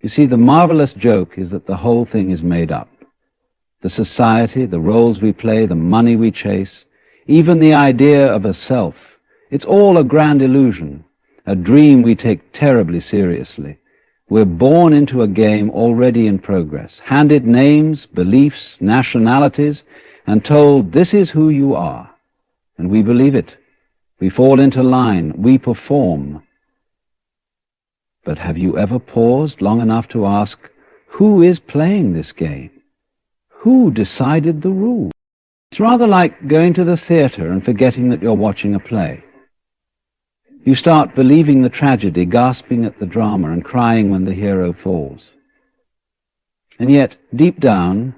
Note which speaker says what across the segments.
Speaker 1: You see, the marvelous joke is that the whole thing is made up. The society, the roles we play, the money we chase, even the idea of a self, it's all a grand illusion, a dream we take terribly seriously. We're born into a game already in progress, handed names, beliefs, nationalities, and told this is who you are. And we believe it. We fall into line. We perform. But have you ever paused long enough to ask, who is playing this game? Who decided the rules? It's rather like going to the theater and forgetting that you're watching a play. You start believing the tragedy, gasping at the drama, and crying when the hero falls. And yet, deep down,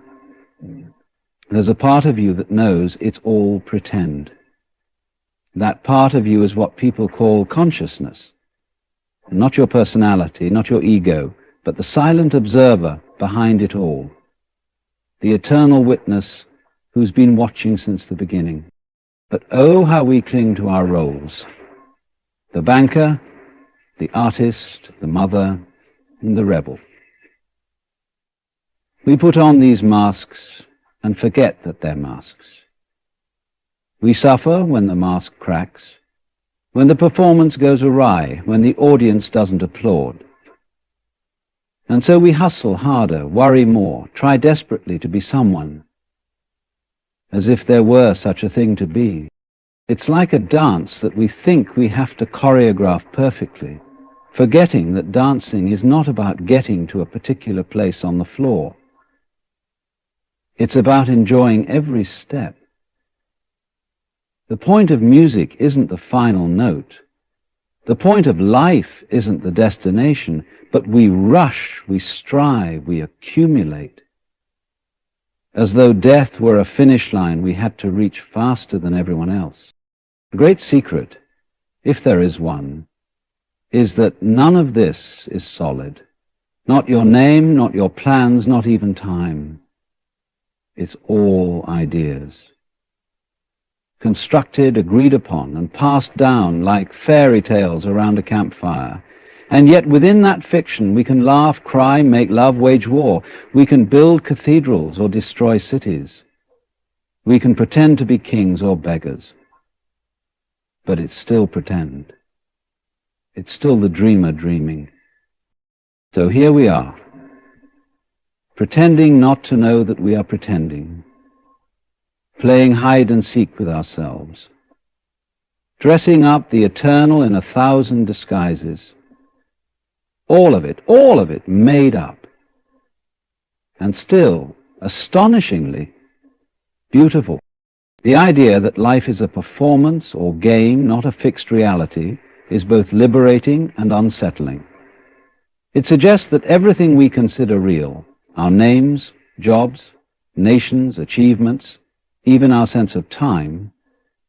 Speaker 1: there's a part of you that knows it's all pretend. That part of you is what people call consciousness. Not your personality, not your ego, but the silent observer behind it all. The eternal witness who's been watching since the beginning. But oh, how we cling to our roles. The banker, the artist, the mother, and the rebel. We put on these masks and forget that they're masks. We suffer when the mask cracks, when the performance goes awry, when the audience doesn't applaud. And so we hustle harder, worry more, try desperately to be someone, as if there were such a thing to be. It's like a dance that we think we have to choreograph perfectly, forgetting that dancing is not about getting to a particular place on the floor. It's about enjoying every step. The point of music isn't the final note. The point of life isn't the destination, but we rush, we strive, we accumulate. As though death were a finish line we had to reach faster than everyone else. The great secret, if there is one, is that none of this is solid. Not your name, not your plans, not even time. It's all ideas. Constructed, agreed upon, and passed down like fairy tales around a campfire. And yet within that fiction we can laugh, cry, make love, wage war. We can build cathedrals or destroy cities. We can pretend to be kings or beggars. But it's still pretend. It's still the dreamer dreaming. So here we are, pretending not to know that we are pretending, playing hide and seek with ourselves, dressing up the eternal in 1,000 disguises. All of it made up. And still, astonishingly, beautiful. The idea that life is a performance or game, not a fixed reality, is both liberating and unsettling. It suggests that everything we consider real, our names, jobs, nations, achievements, even our sense of time,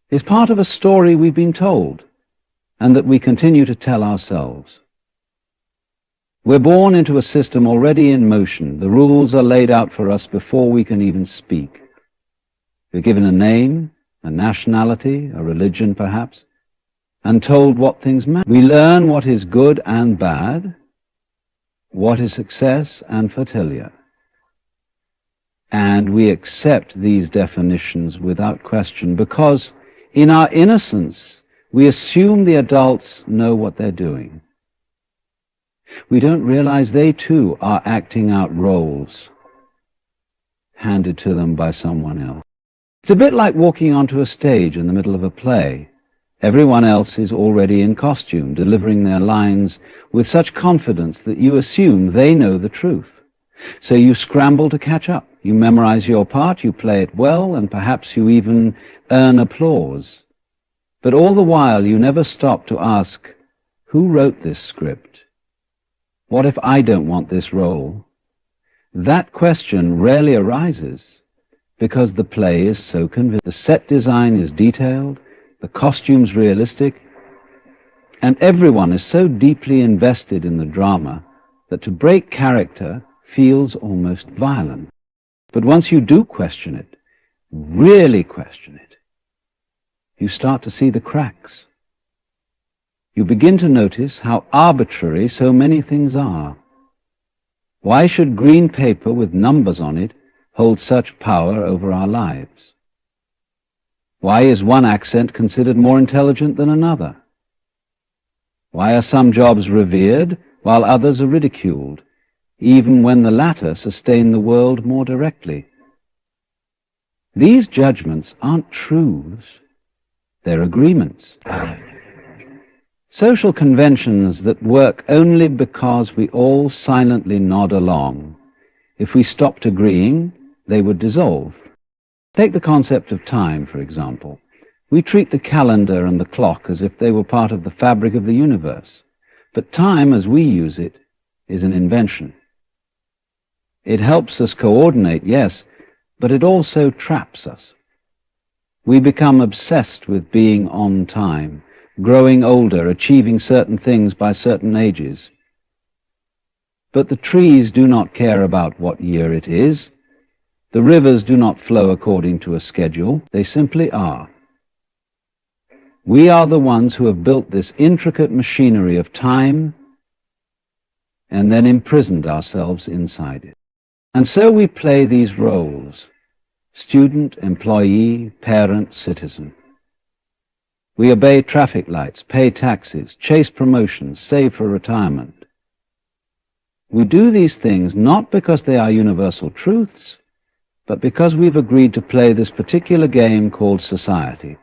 Speaker 1: is part of a story we've been told, and that we continue to tell ourselves. We're born into a system already in motion. The rules are laid out for us before we can even speak. We're given a name, a nationality, a religion perhaps, and told what things matter. We learn what is good and bad, what is success and failure. And we accept these definitions without question because in our innocence we assume the adults know what they're doing. We don't realize they too are acting out roles handed to them by someone else. It's a bit like walking onto a stage in the middle of a play. Everyone else is already in costume, delivering their lines with such confidence that you assume they know the truth. So you scramble to catch up. You memorize your part, you play it well, and perhaps you even earn applause. But all the while you never stop to ask, who wrote this script? What if I don't want this role? That question rarely arises because the play is so convincing. The set design is detailed, the costumes realistic, and everyone is so deeply invested in the drama that to break character feels almost violent. But once you do question it, really question it, you start to see the cracks. You begin to notice how arbitrary so many things are. Why should green paper with numbers on it hold such power over our lives? Why is one accent considered more intelligent than another? Why are some jobs revered while others are ridiculed, even when the latter sustain the world more directly? These judgments aren't truths, they're agreements. Social conventions that work only because we all silently nod along. If we stopped agreeing, they would dissolve. Take the concept of time, for example. We treat the calendar and the clock as if they were part of the fabric of the universe. But time, as we use it, is an invention. It helps us coordinate, yes, but it also traps us. We become obsessed with being on time, growing older, achieving certain things by certain ages. But the trees do not care about what year it is. The rivers do not flow according to a schedule. They simply are. We are the ones who have built this intricate machinery of time and then imprisoned ourselves inside it. And so we play these roles: student, employee, parent, citizen. We obey traffic lights, pay taxes, chase promotions, save for retirement. We do these things not because they are universal truths, but because we've agreed to play this particular game called society.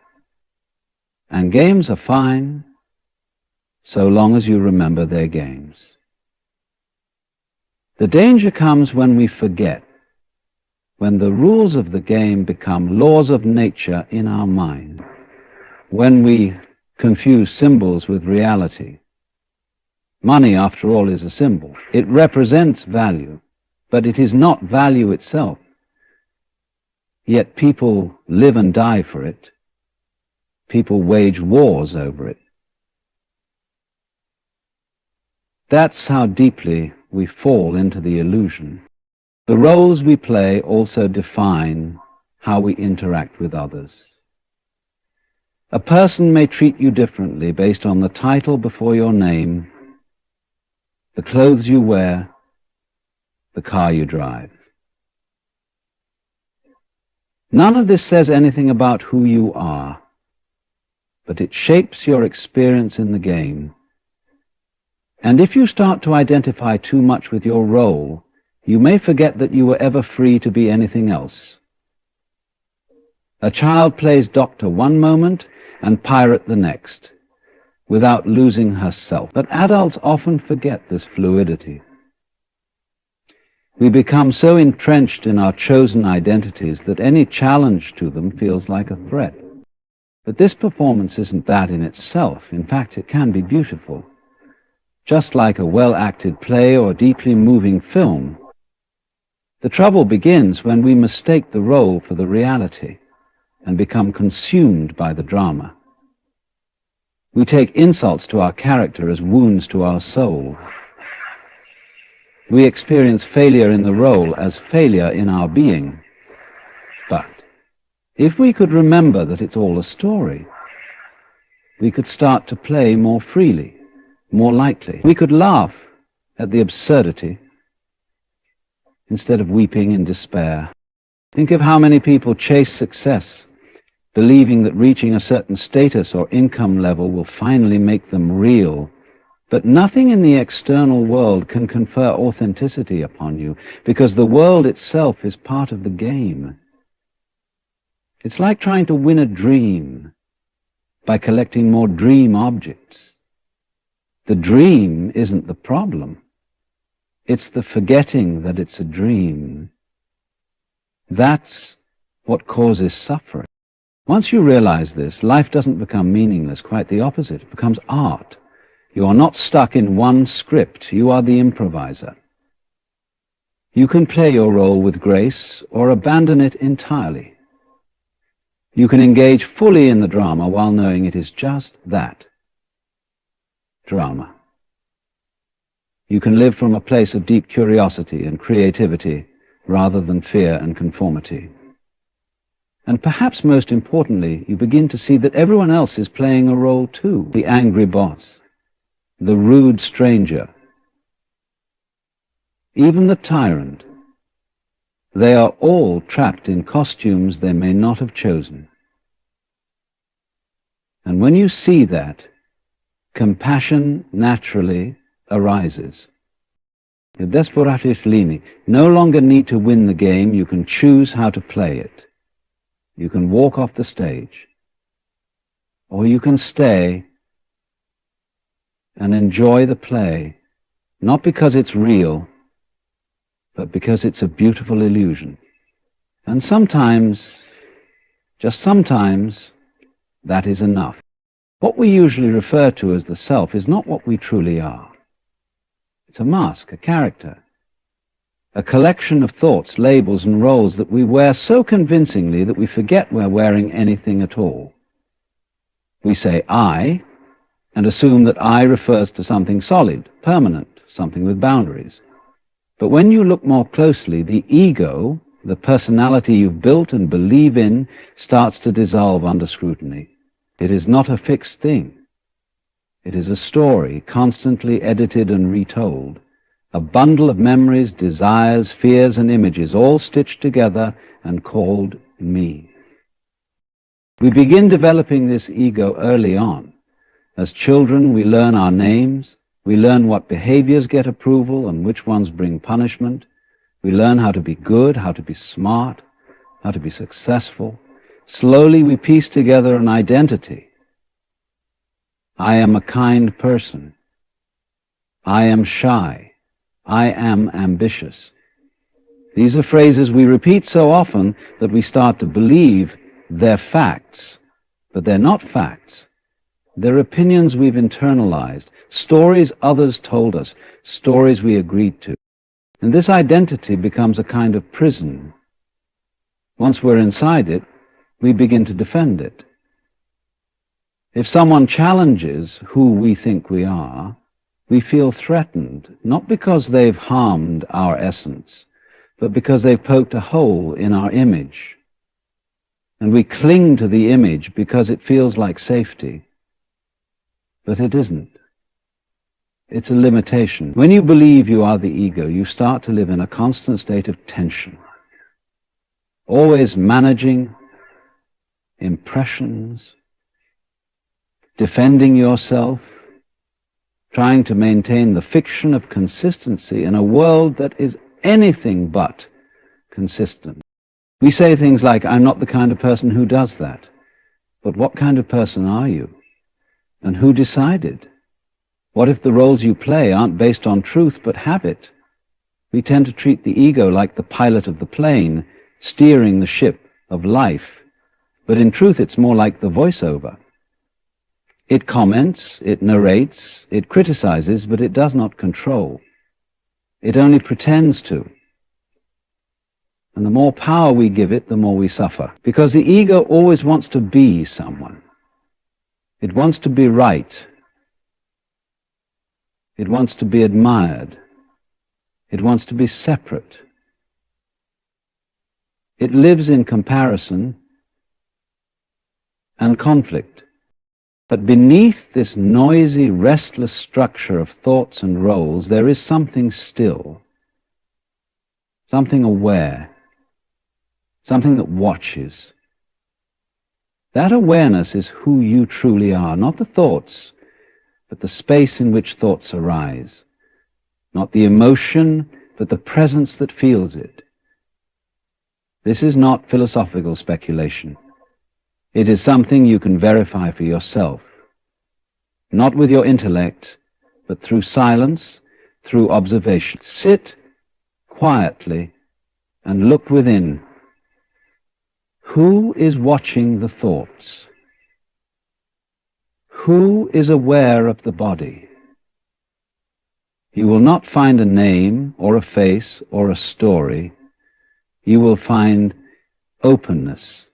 Speaker 1: And games are fine, so long as you remember they're games. The danger comes when we forget, when the rules of the game become laws of nature in our mind, when we confuse symbols with reality. Money, after all, is a symbol. It represents value, but it is not value itself. Yet people live and die for it. People wage wars over it. That's how deeply we fall into the illusion. The roles we play also define how we interact with others. A person may treat you differently based on the title before your name, the clothes you wear, the car you drive. None of this says anything about who you are, but it shapes your experience in the game. And if you start to identify too much with your role, you may forget that you were ever free to be anything else. A child plays doctor one moment and pirate the next, without losing herself. But adults often forget this fluidity. We become so entrenched in our chosen identities that any challenge to them feels like a threat. But this performance isn't that in itself. In fact, it can be beautiful. Just like a well-acted play or deeply moving film. The trouble begins when we mistake the role for the reality and become consumed by the drama. We take insults to our character as wounds to our soul. We experience failure in the role as failure in our being. But if we could remember that it's all a story, we could start to play more freely, more lightly. We could laugh at the absurdity instead of weeping in despair. Think of how many people chase success, believing that reaching a certain status or income level will finally make them real. But nothing in the external world can confer authenticity upon you, because the world itself is part of the game. It's like trying to win a dream by collecting more dream objects. The dream isn't the problem. It's the forgetting that it's a dream. That's what causes suffering. Once you realize this, life doesn't become meaningless. Quite the opposite. It becomes art. You are not stuck in one script. You are the improviser. You can play your role with grace or abandon it entirely. You can engage fully in the drama while knowing it is just that, drama. You can live from a place of deep curiosity and creativity rather than fear and conformity. And perhaps most importantly, you begin to see that everyone else is playing a role too. The angry boss, the rude stranger. even the tyrant. They are all trapped in costumes they may not have chosen. And when you see that, compassion naturally arises. The desperati fini no longer need to win the game. You can choose how to play it. You can walk off the stage, or you can stay and enjoy the play, not because it's real, but because it's a beautiful illusion. And sometimes, just sometimes, that is enough. What we usually refer to as the self is not what we truly are. It's a mask, a character, a collection of thoughts, labels, and roles that we wear so convincingly that we forget we're wearing anything at all. We say I, and assume that I refers to something solid, permanent, something with boundaries. But when you look more closely, the ego, the personality you've built and believe in, starts to dissolve under scrutiny. It is not a fixed thing. It is a story, constantly edited and retold, a bundle of memories, desires, fears, and images, all stitched together and called me. We begin developing this ego early on. As children, we learn our names. We learn what behaviors get approval and which ones bring punishment. We learn how to be good, how to be smart, how to be successful. Slowly, we piece together an identity. I am a kind person. I am shy. I am ambitious. These are phrases we repeat so often that we start to believe they're facts, but they're not facts. They're opinions we've internalized, stories others told us, stories we agreed to. And this identity becomes a kind of prison. Once we're inside it, we begin to defend it. If someone challenges who we think we are, we feel threatened, not because they've harmed our essence, but because they've poked a hole in our image. And we cling to the image because it feels like safety. But it isn't. It's a limitation. When you believe you are the ego, you start to live in a constant state of tension, always managing impressions, defending yourself, trying to maintain the fiction of consistency in a world that is anything but consistent. We say things like, I'm not the kind of person who does that. But what kind of person are you? And who decided? What if the roles you play aren't based on truth but habit? We tend to treat the ego like the pilot of the plane, steering the ship of life. But in truth, it's more like the voiceover. It comments, it narrates, it criticizes, but it does not control. It only pretends to. And the more power we give it, the more we suffer. Because the ego always wants to be someone. It wants to be right. It wants to be admired. It wants to be separate. It lives in comparison and conflict. But beneath this noisy, restless structure of thoughts and roles, there is something still, something aware, something that watches. That awareness is who you truly are, not the thoughts, but the space in which thoughts arise, not the emotion, but the presence that feels it. This is not philosophical speculation. It is something you can verify for yourself, not with your intellect, but through silence, through observation. Sit quietly and look within. Who is watching the thoughts? Who is aware of the body? You will not find a name or a face or a story. You will find openness,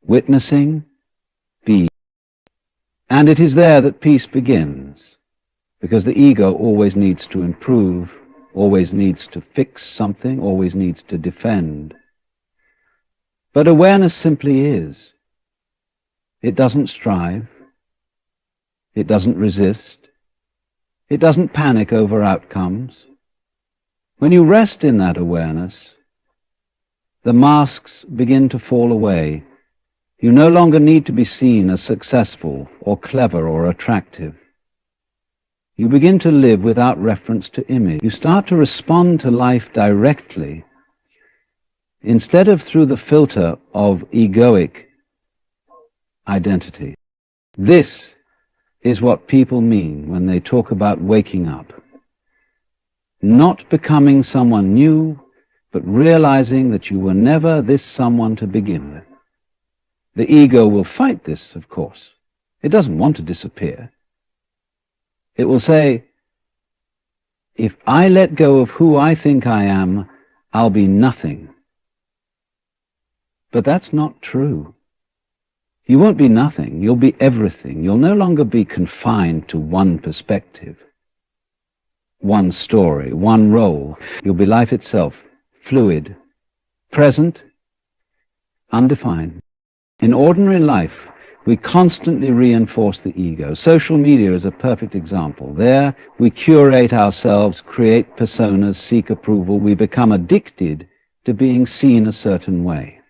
Speaker 1: witnessing, being. And it is there that peace begins, because the ego always needs to improve, always needs to fix something, always needs to defend. But awareness simply is. It doesn't strive. It doesn't resist. It doesn't panic over outcomes. When you rest in that awareness, the masks begin to fall away. You no longer need to be seen as successful or clever or attractive. You begin to live without reference to image. You start to respond to life directly, instead of through the filter of egoic identity. This is what people mean when they talk about waking up. Not becoming someone new, but realizing that you were never this someone to begin with. The ego will fight this, of course. It doesn't want to disappear. It will say, if I let go of who I think I am, I'll be nothing. But that's not true. You won't be nothing, you'll be everything. You'll no longer be confined to one perspective, one story, one role. You'll be life itself, fluid, present, undefined. In ordinary life, we constantly reinforce the ego. Social media is a perfect example. There, we curate ourselves, create personas, seek approval. We become addicted to being seen a certain way.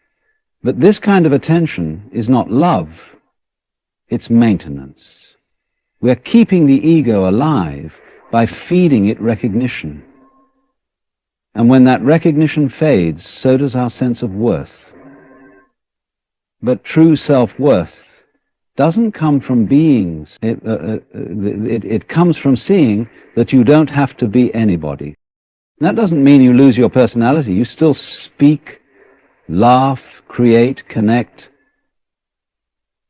Speaker 1: But this kind of attention is not love, it's maintenance. We're keeping the ego alive by feeding it recognition. And when that recognition fades, so does our sense of worth. But true self-worth doesn't come from beings. It comes from seeing that you don't have to be anybody. That doesn't mean you lose your personality. You still speak, laugh, create, connect.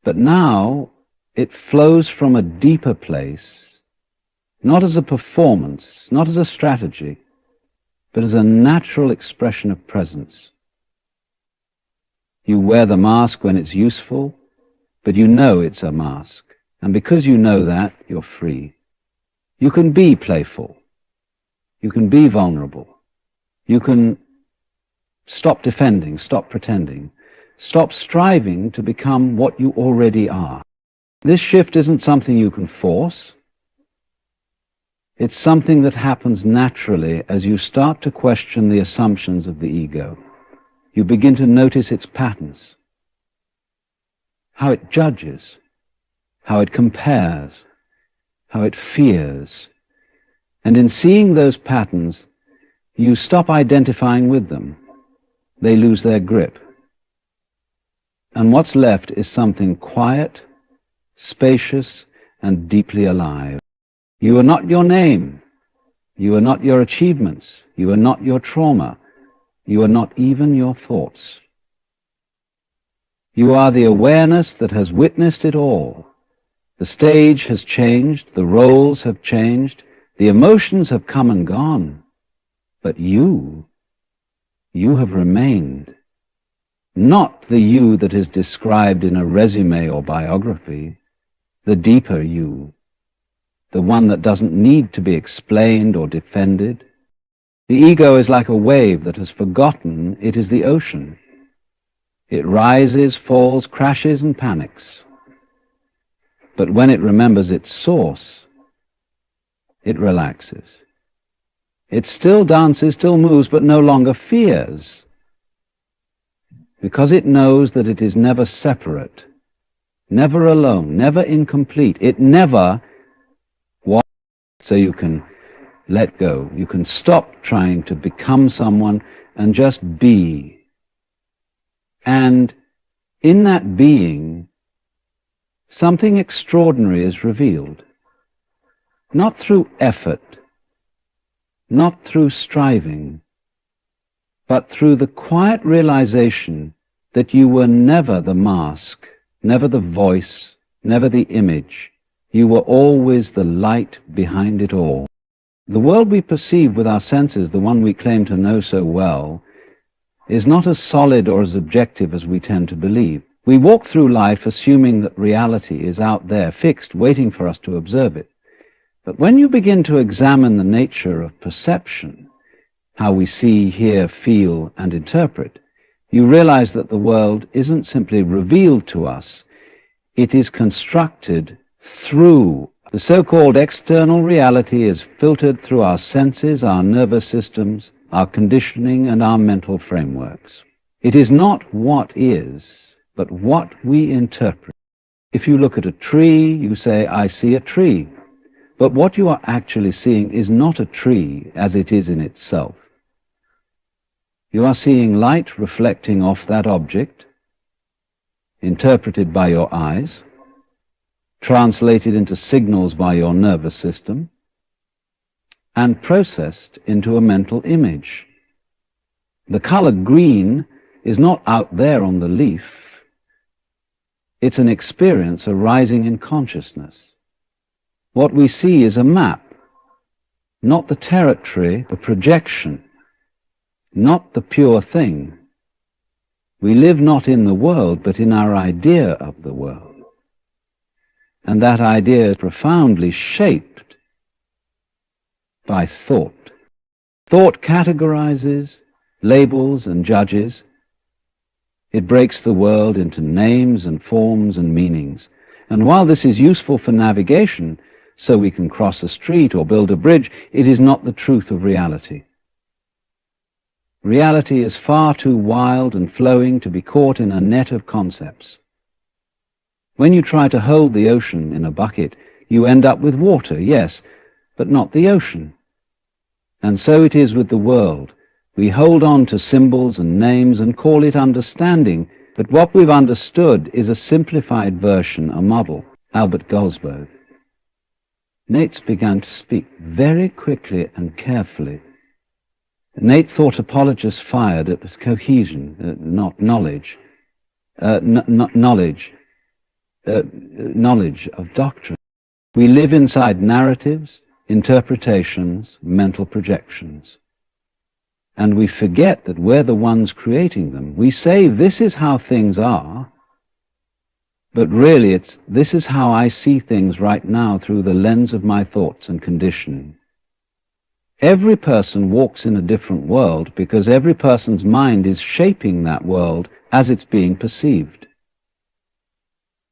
Speaker 1: But now it flows from a deeper place, not as a performance, not as a strategy, but as a natural expression of presence. You wear the mask when it's useful, but you know it's a mask. And because you know that, you're free. You can be playful. You can be vulnerable. You can stop defending, stop pretending. Stop striving to become what you already are. This shift isn't something you can force. It's something that happens naturally as you start to question the assumptions of the ego. You begin to notice its patterns, how it judges, how it compares, how it fears. And in seeing those patterns, you stop identifying with them. They lose their grip. And what's left is something quiet, spacious, and deeply alive. You are not your name. You are not your achievements. You are not your trauma. You are not even your thoughts. You are the awareness that has witnessed it all. The stage has changed, the roles have changed, the emotions have come and gone. But you have remained. Not the you that is described in a resume or biography, the deeper you, the one that doesn't need to be explained or defended. The ego is like a wave that has forgotten it is the ocean. It rises, falls, crashes, and panics. But when it remembers its source, it relaxes. It still dances, still moves, but no longer fears, because it knows that it is never separate, never alone, never incomplete. It never was. So you can let go. You can stop trying to become someone and just be. And in that being, something extraordinary is revealed. Not through effort, not through striving, but through the quiet realization that you were never the mask, never the voice, never the image. You were always the light behind it all. The world we perceive with our senses, the one we claim to know so well, is not as solid or as objective as we tend to believe. We walk through life assuming that reality is out there, fixed, waiting for us to observe it. But when you begin to examine the nature of perception, how we see, hear, feel, and interpret, you realize that the world isn't simply revealed to us, it is constructed through The so-called external reality is filtered through our senses, our nervous systems, our conditioning, and our mental frameworks. It is not what is, but what we interpret. If you look at a tree, you say, "I see a tree." But what you are actually seeing is not a tree as it is in itself. You are seeing light reflecting off that object, interpreted by your eyes, translated into signals by your nervous system, and processed into a mental image. The color green is not out there on the leaf. It's an experience arising in consciousness. What we see is a map, not the territory, a projection, not the pure thing. We live not in the world, but in our idea of the world. And that idea is profoundly shaped by thought. Thought categorizes, labels, and judges. It breaks the world into names and forms and meanings. And while this is useful for navigation, so we can cross a street or build a bridge, it is not the truth of reality. Reality is far too wild and flowing to be caught in a net of concepts. When you try to hold the ocean in a bucket, you end up with water, yes, but not the ocean. And so it is with the world. We hold on to symbols and names and call it understanding, but what we've understood is a simplified version, a model. Albert Goldsberg. Nates began to speak very quickly and carefully. Nate thought apologists fired at cohesion, not knowledge. Knowledge of doctrine. We live inside narratives, interpretations, mental projections. And we forget that we're the ones creating them. We say, "This is how things are," but really it's, "This is how I see things right now through the lens of my thoughts and conditioning." Every person walks in a different world because every person's mind is shaping that world as it's being perceived.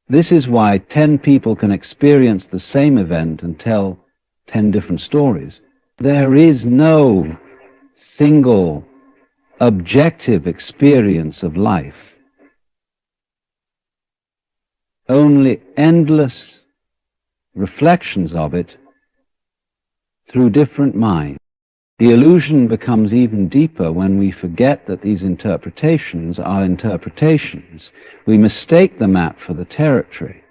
Speaker 1: This is why 10 people can experience the same event and tell 10 different stories. There is no single objective experience of life. Only endless reflections of it through different minds. The illusion becomes even deeper when we forget that these interpretations are interpretations. We mistake the map for the territory.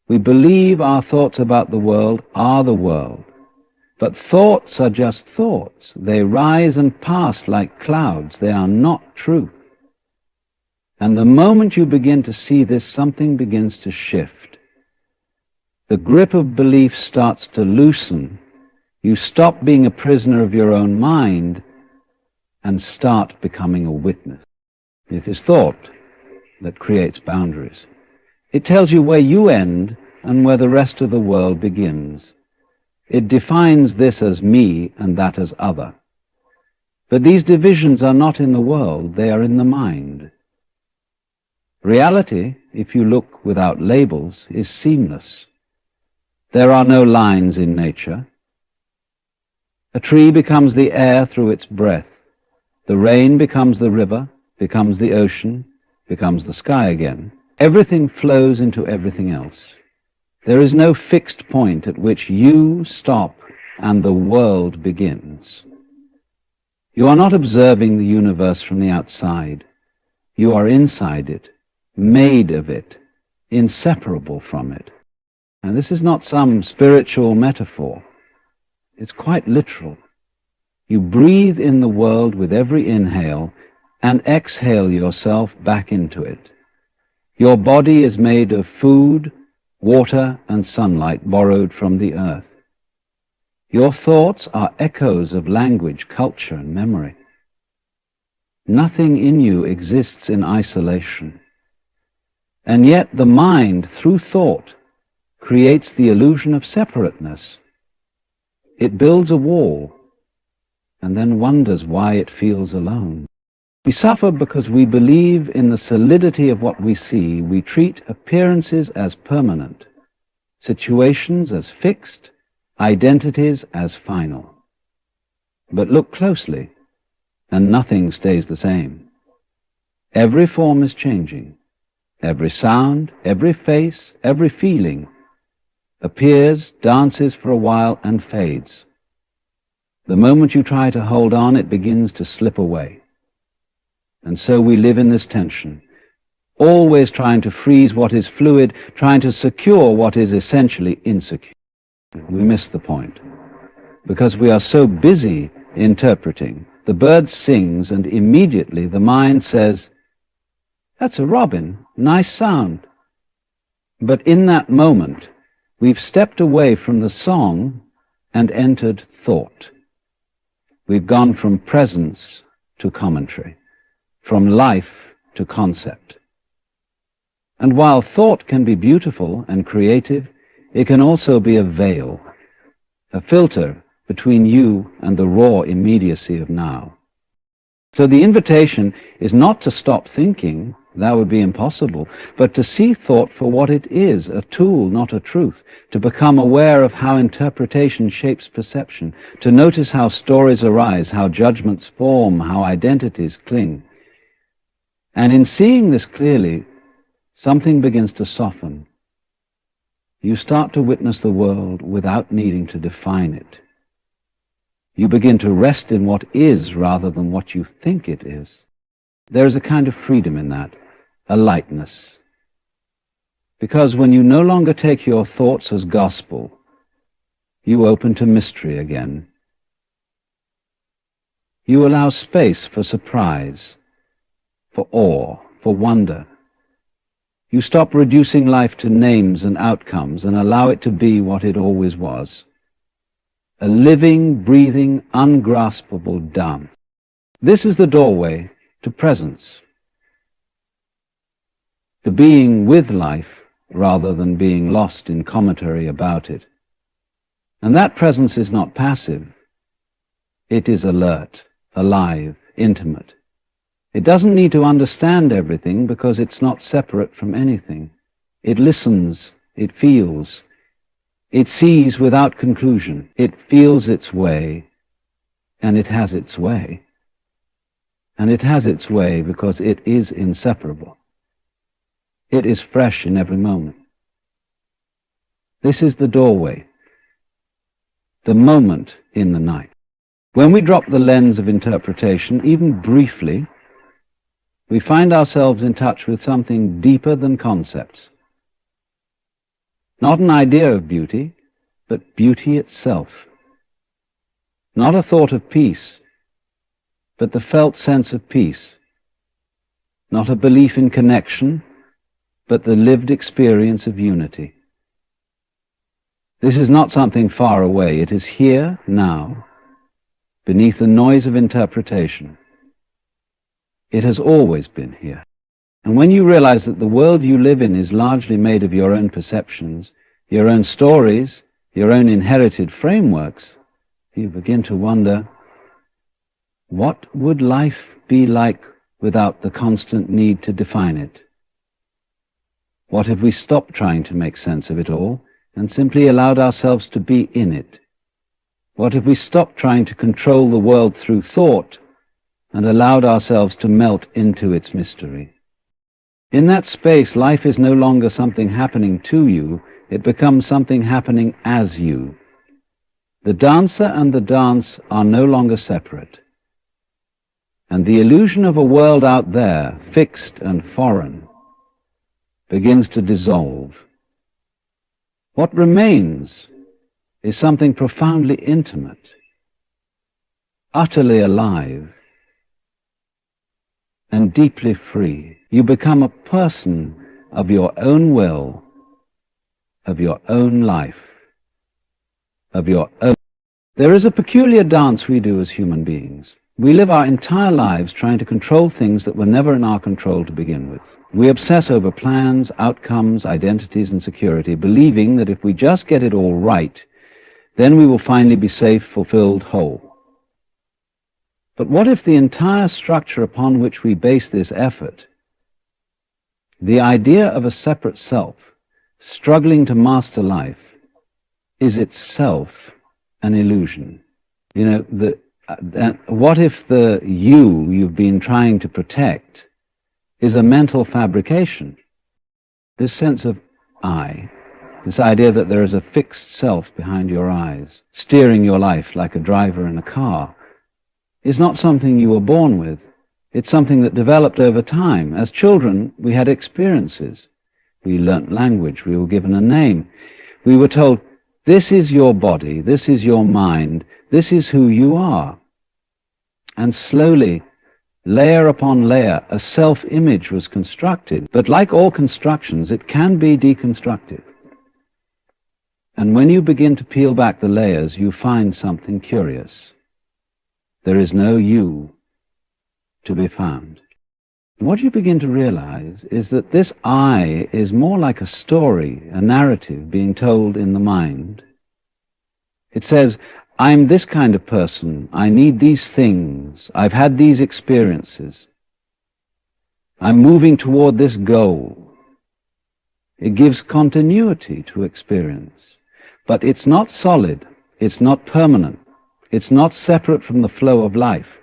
Speaker 1: We believe our thoughts about the world are the world. But thoughts are just thoughts. They rise and pass like clouds. They are not truth. And the moment you begin to see this, something begins to shift. The grip of belief starts to loosen. You stop being a prisoner of your own mind and start becoming a witness. It is thought that creates boundaries. It tells you where you end and where the rest of the world begins. It defines this as me and that as other. But these divisions are not in the world, they are in the mind. Reality, if you look without labels, is seamless. There are no lines in nature. A tree becomes the air through its breath. The rain becomes the river, becomes the ocean, becomes the sky again. Everything flows into everything else. There is no fixed point at which you stop and the world begins. You are not observing the universe from the outside. You are inside it, made of it, inseparable from it. And this is not some spiritual metaphor. It's quite literal. You breathe in the world with every inhale and exhale yourself back into it. Your body is made of food, water, and sunlight borrowed from the earth. Your thoughts are echoes of language, culture, and memory. Nothing in you exists in isolation. And yet the mind, through thought, creates the illusion of separateness. It builds a wall and then wonders why it feels alone. We suffer because we believe in the solidity of what we see. We treat appearances as permanent. situations as fixed, identities as final. But look closely, and nothing stays the same. Every form is changing. Every sound, every face, every feeling appears, dances for a while, and fades. The moment you try to hold on, it begins to slip away. And so we live in this tension, always trying to freeze what is fluid, trying to secure what is essentially insecure. We miss the point, because we are so busy interpreting. The bird sings, and immediately the mind says, "That's a robin, nice sound." But in that moment, we've stepped away from the song and entered thought. We've gone from presence to commentary, from life to concept. And while thought can be beautiful and creative, it can also be a veil, a filter between you and the raw immediacy of now. So the invitation is not to stop thinking, that would be impossible, but to see thought for what it is, a tool, not a truth, to become aware of how interpretation shapes perception, to notice how stories arise, how judgments form, how identities cling. And in seeing this clearly, something begins to soften. You start to witness the world without needing to define it. You begin to rest in what is rather than what you think it is. There is a kind of freedom in that, a lightness. Because when you no longer take your thoughts as gospel, you open to mystery again. You allow space for surprise, for awe, for wonder. You stop reducing life to names and outcomes and allow it to be what it always was. A living, breathing, ungraspable dance. This is the doorway to presence, to being with life rather than being lost in commentary about it. And that presence is not passive. It is alert, alive, intimate. It doesn't need to understand everything because it's not separate from anything. It listens, it feels, it sees without conclusion, it feels its way, and it has its way. And it has its way because it is inseparable. It is fresh in every moment. This is the doorway, the moment in the night. When we drop the lens of interpretation, even briefly, we find ourselves in touch with something deeper than concepts. Not an idea of beauty, but beauty itself. Not a thought of peace, but the felt sense of peace. Not a belief in connection, but the lived experience of unity. This is not something far away. It is here, now, beneath the noise of interpretation. It has always been here. And when you realize that the world you live in is largely made of your own perceptions, your own stories, your own inherited frameworks, you begin to wonder, what would life be like without the constant need to define it? What if we stopped trying to make sense of it all and simply allowed ourselves to be in it? What if we stopped trying to control the world through thought and allowed ourselves to melt into its mystery? In that space, life is no longer something happening to you, it becomes something happening as you. The dancer and the dance are no longer separate. And the illusion of a world out there, fixed and foreign, begins to dissolve. What remains is something profoundly intimate, utterly alive, and deeply free. You become a person of your own will, of your own life, of your own. There is a peculiar dance we do as human beings. We live our entire lives trying to control things that were never in our control to begin with. We obsess over plans, outcomes, identities, and security, believing that if we just get it all right, then we will finally be safe, fulfilled, whole. But what if the entire structure upon which we base this effort, the idea of a separate self, struggling to master life, is itself an illusion. You know, what if the you've been trying to protect is a mental fabrication? This sense of I, this idea that there is a fixed self behind your eyes, steering your life like a driver in a car, is not something you were born with. It's something that developed over time. As children, we had experiences. We learnt language. We were given a name. We were told, this is your body, this is your mind, this is who you are. And slowly, layer upon layer, a self-image was constructed. But like all constructions, it can be deconstructed. And when you begin to peel back the layers, you find something curious. There is no you to be found. What you begin to realize is that this I is more like a story, a narrative being told in the mind. It says, I'm this kind of person, I need these things, I've had these experiences, I'm moving toward this goal. It gives continuity to experience, but it's not solid, it's not permanent, it's not separate from the flow of life.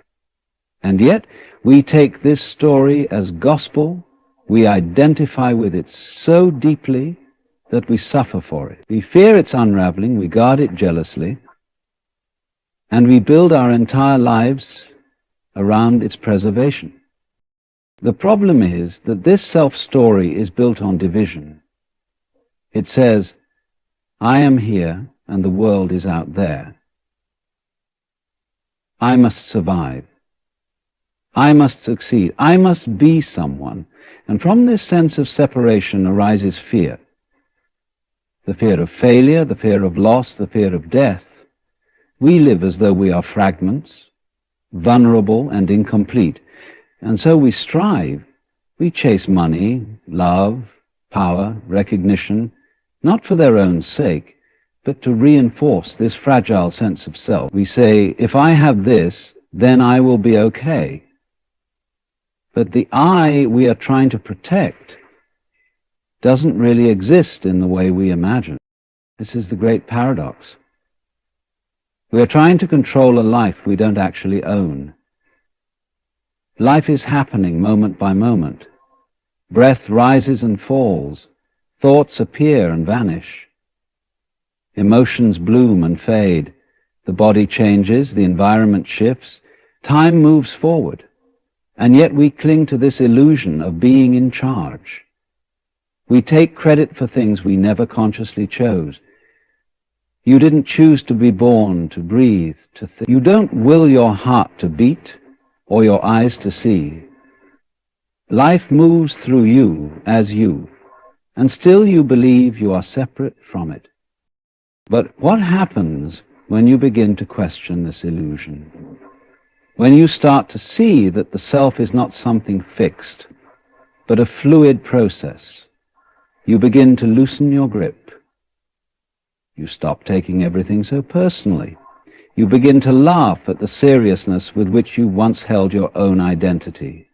Speaker 1: And yet, we take this story as gospel, we identify with it so deeply that we suffer for it. We fear its unraveling, we guard it jealously, and we build our entire lives around its preservation. The problem is that this self-story is built on division. It says, I am here and the world is out there. I must survive. I must succeed. I must be someone. And from this sense of separation arises fear. The fear of failure, the fear of loss, the fear of death. We live as though we are fragments, vulnerable and incomplete. And so we strive. We chase money, love, power, recognition, not for their own sake, but to reinforce this fragile sense of self. We say, if I have this, then I will be okay. But the I we are trying to protect doesn't really exist in the way we imagine. This is the great paradox. We are trying to control a life we don't actually own. Life is happening moment by moment. Breath rises and falls. Thoughts appear and vanish. Emotions bloom and fade. The body changes, the environment shifts. Time moves forward. And yet we cling to this illusion of being in charge. We take credit for things we never consciously chose. You didn't choose to be born, to breathe, to think. You don't will your heart to beat or your eyes to see. Life moves through you as you, and still you believe you are separate from it. But what happens when you begin to question this illusion? When you start to see that the self is not something fixed, but a fluid process, you begin to loosen your grip. You stop taking everything so personally. You begin to laugh at the seriousness with which you once held your own identity.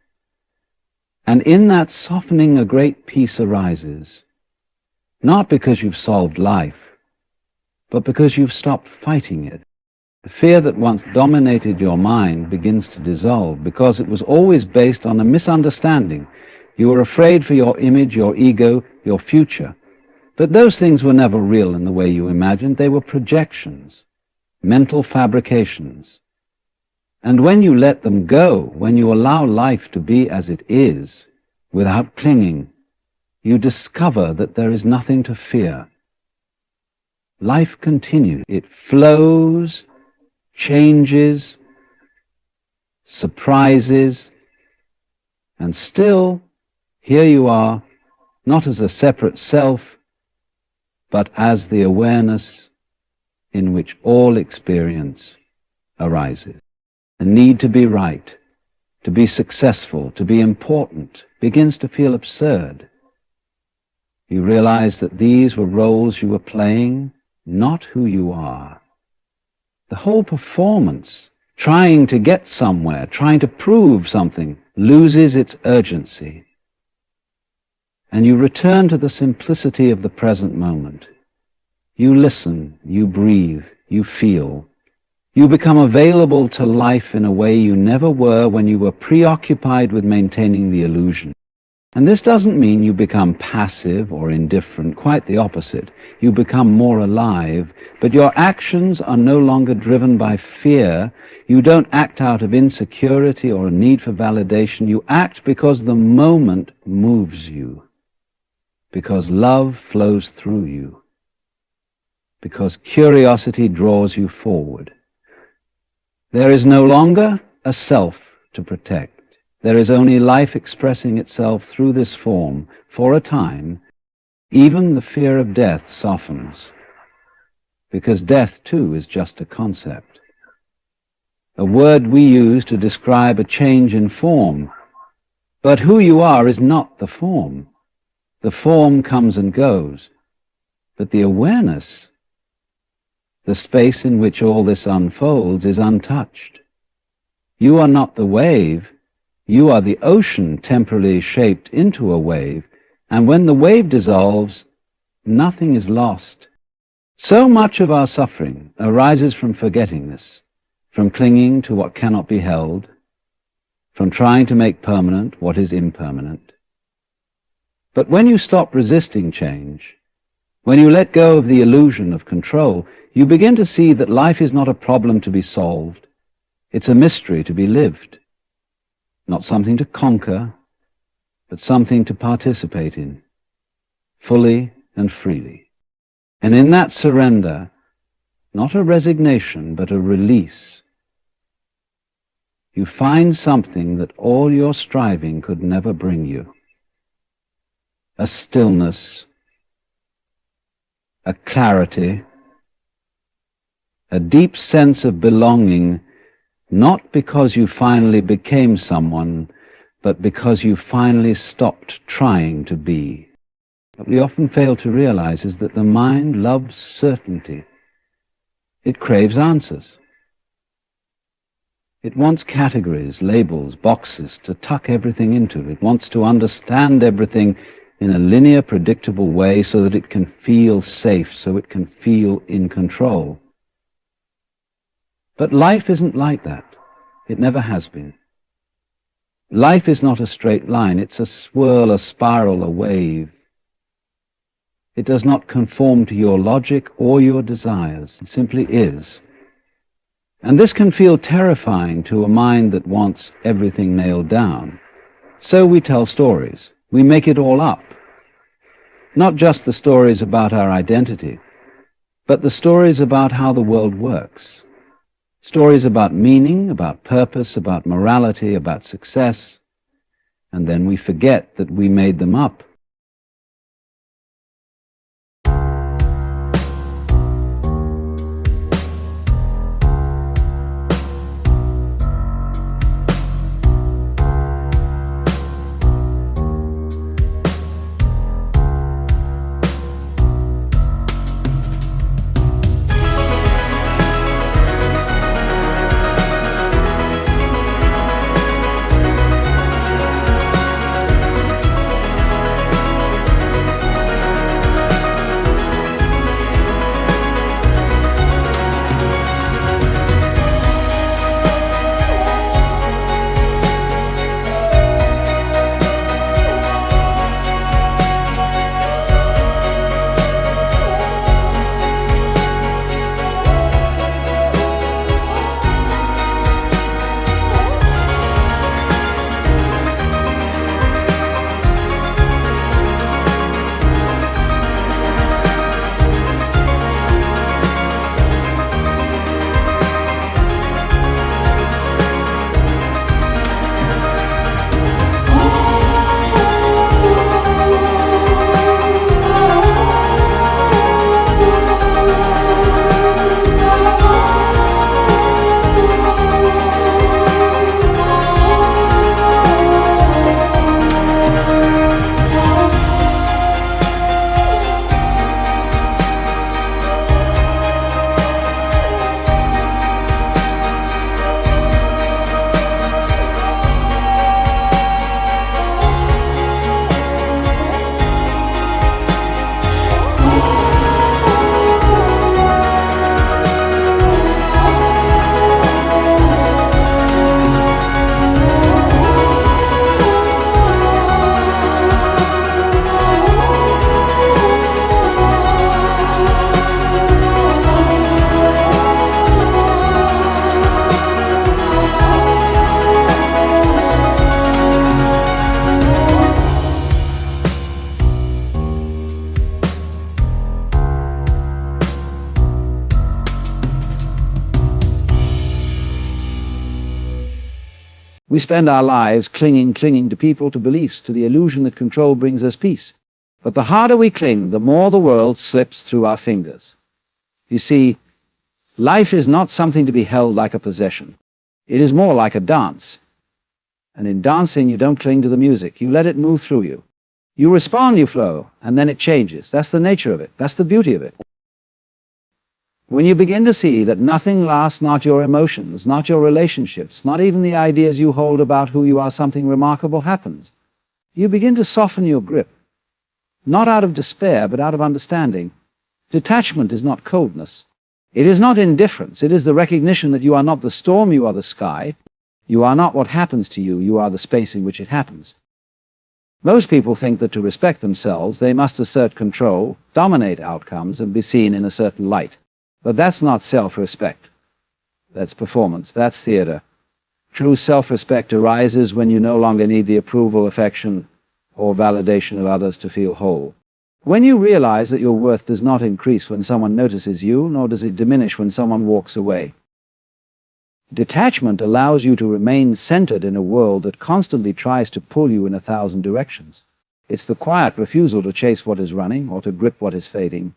Speaker 1: And in that softening a great peace arises, not because you've solved life, but because you've stopped fighting it. The fear that once dominated your mind begins to dissolve because it was always based on a misunderstanding. You were afraid for your image, your ego, your future. But those things were never real in the way you imagined. They were projections, mental fabrications. And when you let them go, when you allow life to be as it is, without clinging, you discover that there is nothing to fear. Life continues. It flows, changes, surprises, and still, here you are, not as a separate self, but as the awareness in which all experience arises. The need to be right, to be successful, to be important, begins to feel absurd. You realize that these were roles you were playing, not who you are. The whole performance, trying to get somewhere, trying to prove something, loses its urgency. and you return to the simplicity of the present moment. You listen, you breathe, you feel. You become available to life in a way you never were when you were preoccupied with maintaining the illusion. And this doesn't mean you become passive or indifferent, quite the opposite. You become more alive, but your actions are no longer driven by fear. You don't act out of insecurity or a need for validation. You act because the moment moves you, because love flows through you, because curiosity draws you forward. There is no longer a self to protect. There is only life expressing itself through this form. For a time, even the fear of death softens, because death too is just a concept, a word we use to describe a change in form. But who you are is not the form. The form comes and goes, but the awareness, the space in which all this unfolds, is untouched. You are not the wave. You are the ocean temporarily shaped into a wave, and when the wave dissolves, nothing is lost. So much of our suffering arises from forgetting this, from clinging to what cannot be held, from trying to make permanent what is impermanent. But when you stop resisting change, when you let go of the illusion of control, you begin to see that life is not a problem to be solved. It's a mystery to be lived. Not something to conquer, but something to participate in, fully and freely. And in that surrender, not a resignation, but a release, you find something that all your striving could never bring you. A stillness, a clarity, a deep sense of belonging, not because you finally became someone, but because you finally stopped trying to be. What we often fail to realize is that the mind loves certainty. It craves answers. It wants categories, labels, boxes to tuck everything into. It wants to understand everything in a linear, predictable way so that it can feel safe, so it can feel in control. But life isn't like that. It never has been. Life is not a straight line. It's a swirl, a spiral, a wave. It does not conform to your logic or your desires. It simply is. And this can feel terrifying to a mind that wants everything nailed down. So we tell stories. We make it all up. Not just the stories about our identity, but the stories about how the world works. Stories about meaning, about purpose, about morality, about success, and then we forget that we made them up. We spend our lives clinging to people, to beliefs, to the illusion that control brings us peace. But the harder we cling, the more the world slips through our fingers. You see, life is not something to be held like a possession. It is more like a dance. And in dancing, you don't cling to the music. You let it move through you. You respond, you flow, and then it changes. That's the nature of it. That's the beauty of it. When you begin to see that nothing lasts, not your emotions, not your relationships, not even the ideas you hold about who you are, something remarkable happens. You begin to soften your grip. Not out of despair, but out of understanding. Detachment is not coldness. It is not indifference. It is the recognition that you are not the storm, you are the sky. You are not what happens to you, you are the space in which it happens. Most people think that to respect themselves, they must assert control, dominate outcomes, and be seen in a certain light. But that's not self-respect. That's performance. That's theater. True self-respect arises when you no longer need the approval, affection, or validation of others to feel whole. When you realize that your worth does not increase when someone notices you, nor does it diminish when someone walks away. Detachment allows you to remain centered in a world that constantly tries to pull you in 1,000 directions. It's the quiet refusal to chase what is running or to grip what is fading.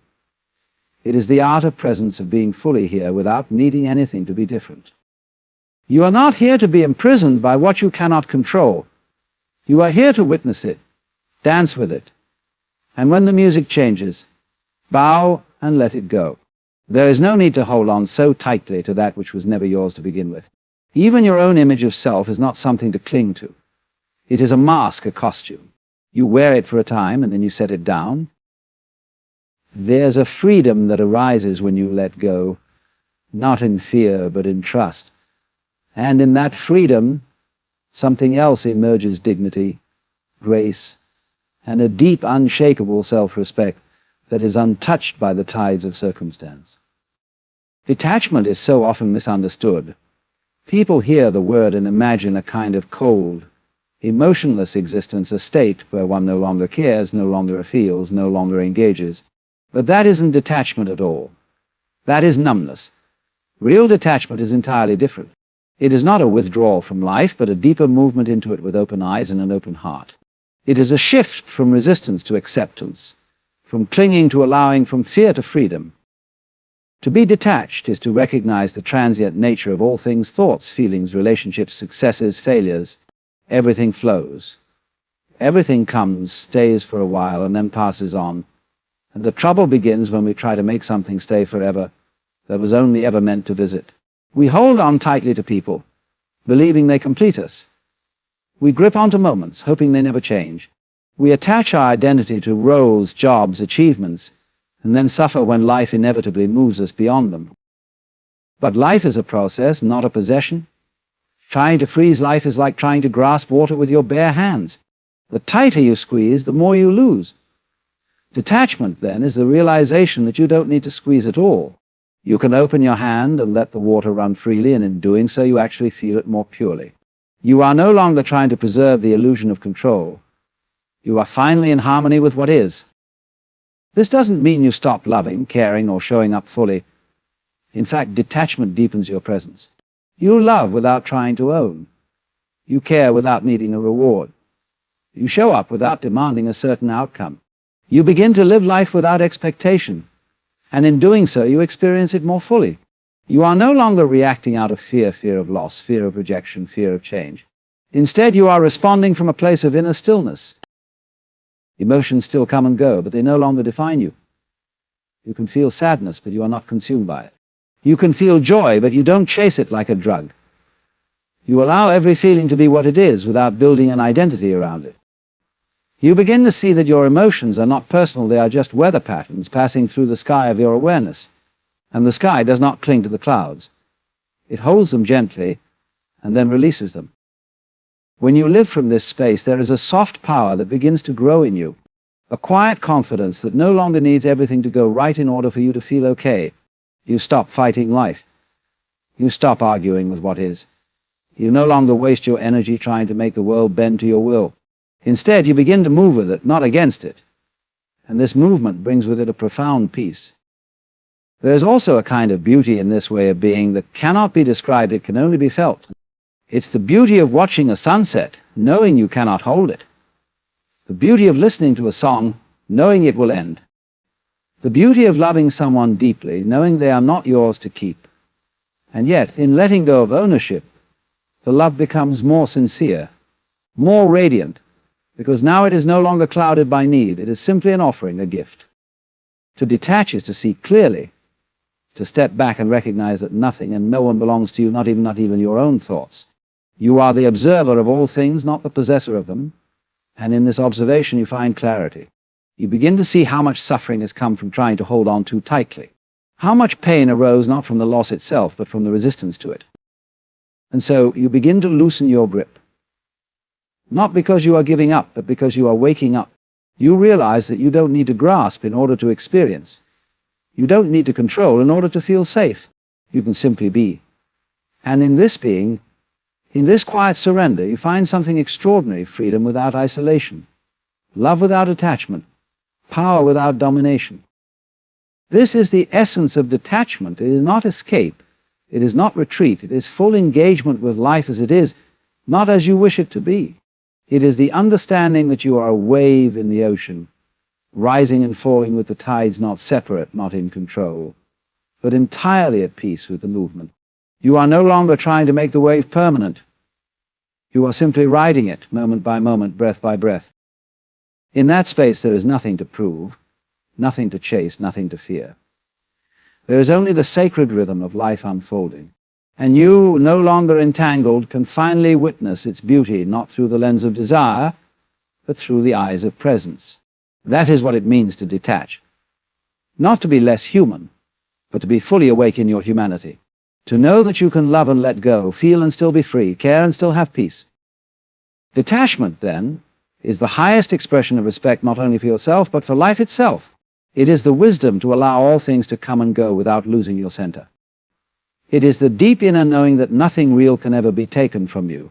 Speaker 1: It is the art of presence, of being fully here without needing anything to be different. You are not here to be imprisoned by what you cannot control. You are here to witness it, dance with it, and when the music changes, bow and let it go. There is no need to hold on so tightly to that which was never yours to begin with. Even your own image of self is not something to cling to. It is a mask, a costume. You wear it for a time and then you set it down. There's a freedom that arises when you let go, not in fear but in trust. And in that freedom, something else emerges: dignity, grace, and a deep, unshakable self-respect that is untouched by the tides of circumstance. Detachment is so often misunderstood. People hear the word and imagine a kind of cold, emotionless existence, a state where one no longer cares, no longer feels, no longer engages. But that isn't detachment at all. That is numbness. Real detachment is entirely different. It is not a withdrawal from life, but a deeper movement into it with open eyes and an open heart. It is a shift from resistance to acceptance, from clinging to allowing, from fear to freedom. To be detached is to recognize the transient nature of all things: thoughts, feelings, relationships, successes, failures. Everything flows. Everything comes, stays for a while, and then passes on. And the trouble begins when we try to make something stay forever that was only ever meant to visit. We hold on tightly to people, believing they complete us. We grip onto moments, hoping they never change. We attach our identity to roles, jobs, achievements, and then suffer when life inevitably moves us beyond them. But life is a process, not a possession. Trying to freeze life is like trying to grasp water with your bare hands. The tighter you squeeze, the more you lose. Detachment, then, is the realization that you don't need to squeeze at all. You can open your hand and let the water run freely, and in doing so you actually feel it more purely. You are no longer trying to preserve the illusion of control. You are finally in harmony with what is. This doesn't mean you stop loving, caring, or showing up fully. In fact, detachment deepens your presence. You love without trying to own. You care without needing a reward. You show up without demanding a certain outcome. You begin to live life without expectation, and in doing so you experience it more fully. You are no longer reacting out of fear, fear of loss, fear of rejection, fear of change. Instead, you are responding from a place of inner stillness. Emotions still come and go, but they no longer define you. You can feel sadness, but you are not consumed by it. You can feel joy, but you don't chase it like a drug. You allow every feeling to be what it is without building an identity around it. You begin to see that your emotions are not personal, they are just weather patterns passing through the sky of your awareness. And the sky does not cling to the clouds. It holds them gently and then releases them. When you live from this space, there is a soft power that begins to grow in you, a quiet confidence that no longer needs everything to go right in order for you to feel okay. You stop fighting life. You stop arguing with what is. You no longer waste your energy trying to make the world bend to your will. Instead, you begin to move with it, not against it. And this movement brings with it a profound peace. There is also a kind of beauty in this way of being that cannot be described, it can only be felt. It's the beauty of watching a sunset, knowing you cannot hold it. The beauty of listening to a song, knowing it will end. The beauty of loving someone deeply, knowing they are not yours to keep. And yet, in letting go of ownership, the love becomes more sincere, more radiant, because now it is no longer clouded by need. It is simply an offering, a gift. To detach is to see clearly, to step back and recognize that nothing and no one belongs to you, not even your own thoughts. You are the observer of all things, not the possessor of them. And in this observation you find clarity. You begin to see how much suffering has come from trying to hold on too tightly. How much pain arose not from the loss itself, but from the resistance to it. And so you begin to loosen your grip. Not because you are giving up, but because you are waking up. You realize that you don't need to grasp in order to experience. You don't need to control in order to feel safe. You can simply be. And in this being, in this quiet surrender, you find something extraordinary: freedom without isolation, love without attachment, power without domination. This is the essence of detachment. It is not escape. It is not retreat. It is full engagement with life as it is, not as you wish it to be. It is the understanding that you are a wave in the ocean, rising and falling with the tides, not separate, not in control, but entirely at peace with the movement. You are no longer trying to make the wave permanent. You are simply riding it, moment by moment, breath by breath. In that space there is nothing to prove, nothing to chase, nothing to fear. There is only the sacred rhythm of life unfolding. And you, no longer entangled, can finally witness its beauty, not through the lens of desire, but through the eyes of presence. That is what it means to detach. Not to be less human, but to be fully awake in your humanity. To know that you can love and let go, feel and still be free, care and still have peace. Detachment, then, is the highest expression of respect not only for yourself, but for life itself. It is the wisdom to allow all things to come and go without losing your center. It is the deep inner knowing that nothing real can ever be taken from you.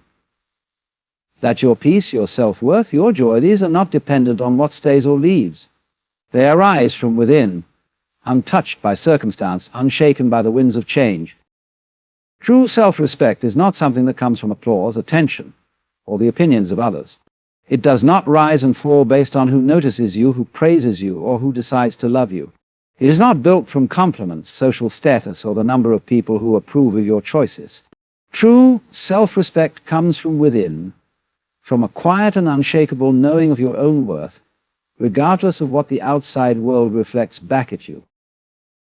Speaker 1: That your peace, your self-worth, your joy, these are not dependent on what stays or leaves. They arise from within, untouched by circumstance, unshaken by the winds of change. True self-respect is not something that comes from applause, attention, or the opinions of others. It does not rise and fall based on who notices you, who praises you, or who decides to love you. It is not built from compliments, social status, or the number of people who approve of your choices. True self-respect comes from within, from a quiet and unshakable knowing of your own worth, regardless of what the outside world reflects back at you.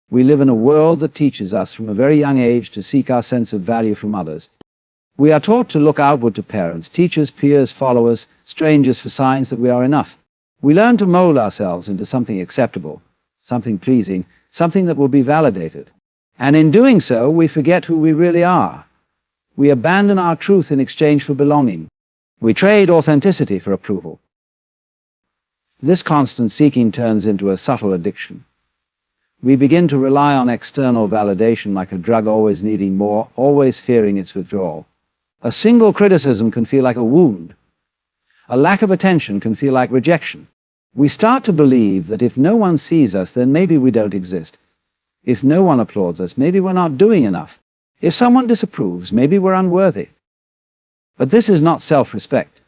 Speaker 1: We live in a world that teaches us from a very young age to seek our sense of value from others. We are taught to look outward to parents, teachers, peers, followers, strangers for signs that we are enough. We learn to mold ourselves into something acceptable, something pleasing, something that will be validated. And in doing so, we forget who we really are. We abandon our truth in exchange for belonging. We trade authenticity for approval. This constant seeking turns into a subtle addiction. We begin to rely on external validation like a drug, always needing more, always fearing its withdrawal. A single criticism can feel like a wound. A lack of attention can feel like rejection. We start to believe that if no one sees us, then maybe we don't exist. If no one applauds us, maybe we're not doing enough. If someone disapproves, maybe we're unworthy. But this is not self-respect.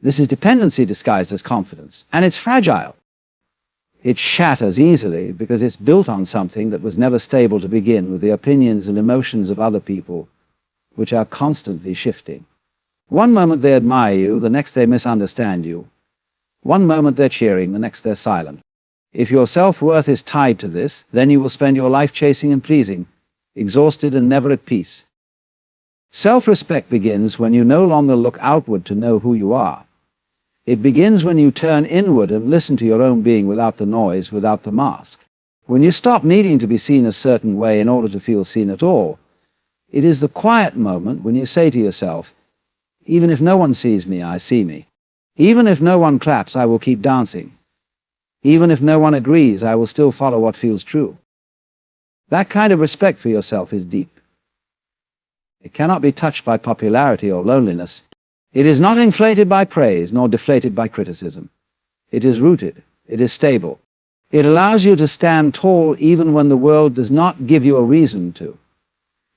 Speaker 1: This is dependency disguised as confidence, and it's fragile. It shatters easily because it's built on something that was never stable to begin with, the opinions and emotions of other people, which are constantly shifting. One moment they admire you, the next they misunderstand you. One moment they're cheering, the next they're silent. If your self-worth is tied to this, then you will spend your life chasing and pleasing, exhausted and never at peace. Self-respect begins when you no longer look outward to know who you are. It begins when you turn inward and listen to your own being without the noise, without the mask. When you stop needing to be seen a certain way in order to feel seen at all. It is the quiet moment when you say to yourself, even if no one sees me, I see me. Even if no one claps, I will keep dancing. Even if no one agrees, I will still follow what feels true. That kind of respect for yourself is deep. It cannot be touched by popularity or loneliness. It is not inflated by praise, nor deflated by criticism. It is rooted. It is stable. It allows you to stand tall even when the world does not give you a reason to.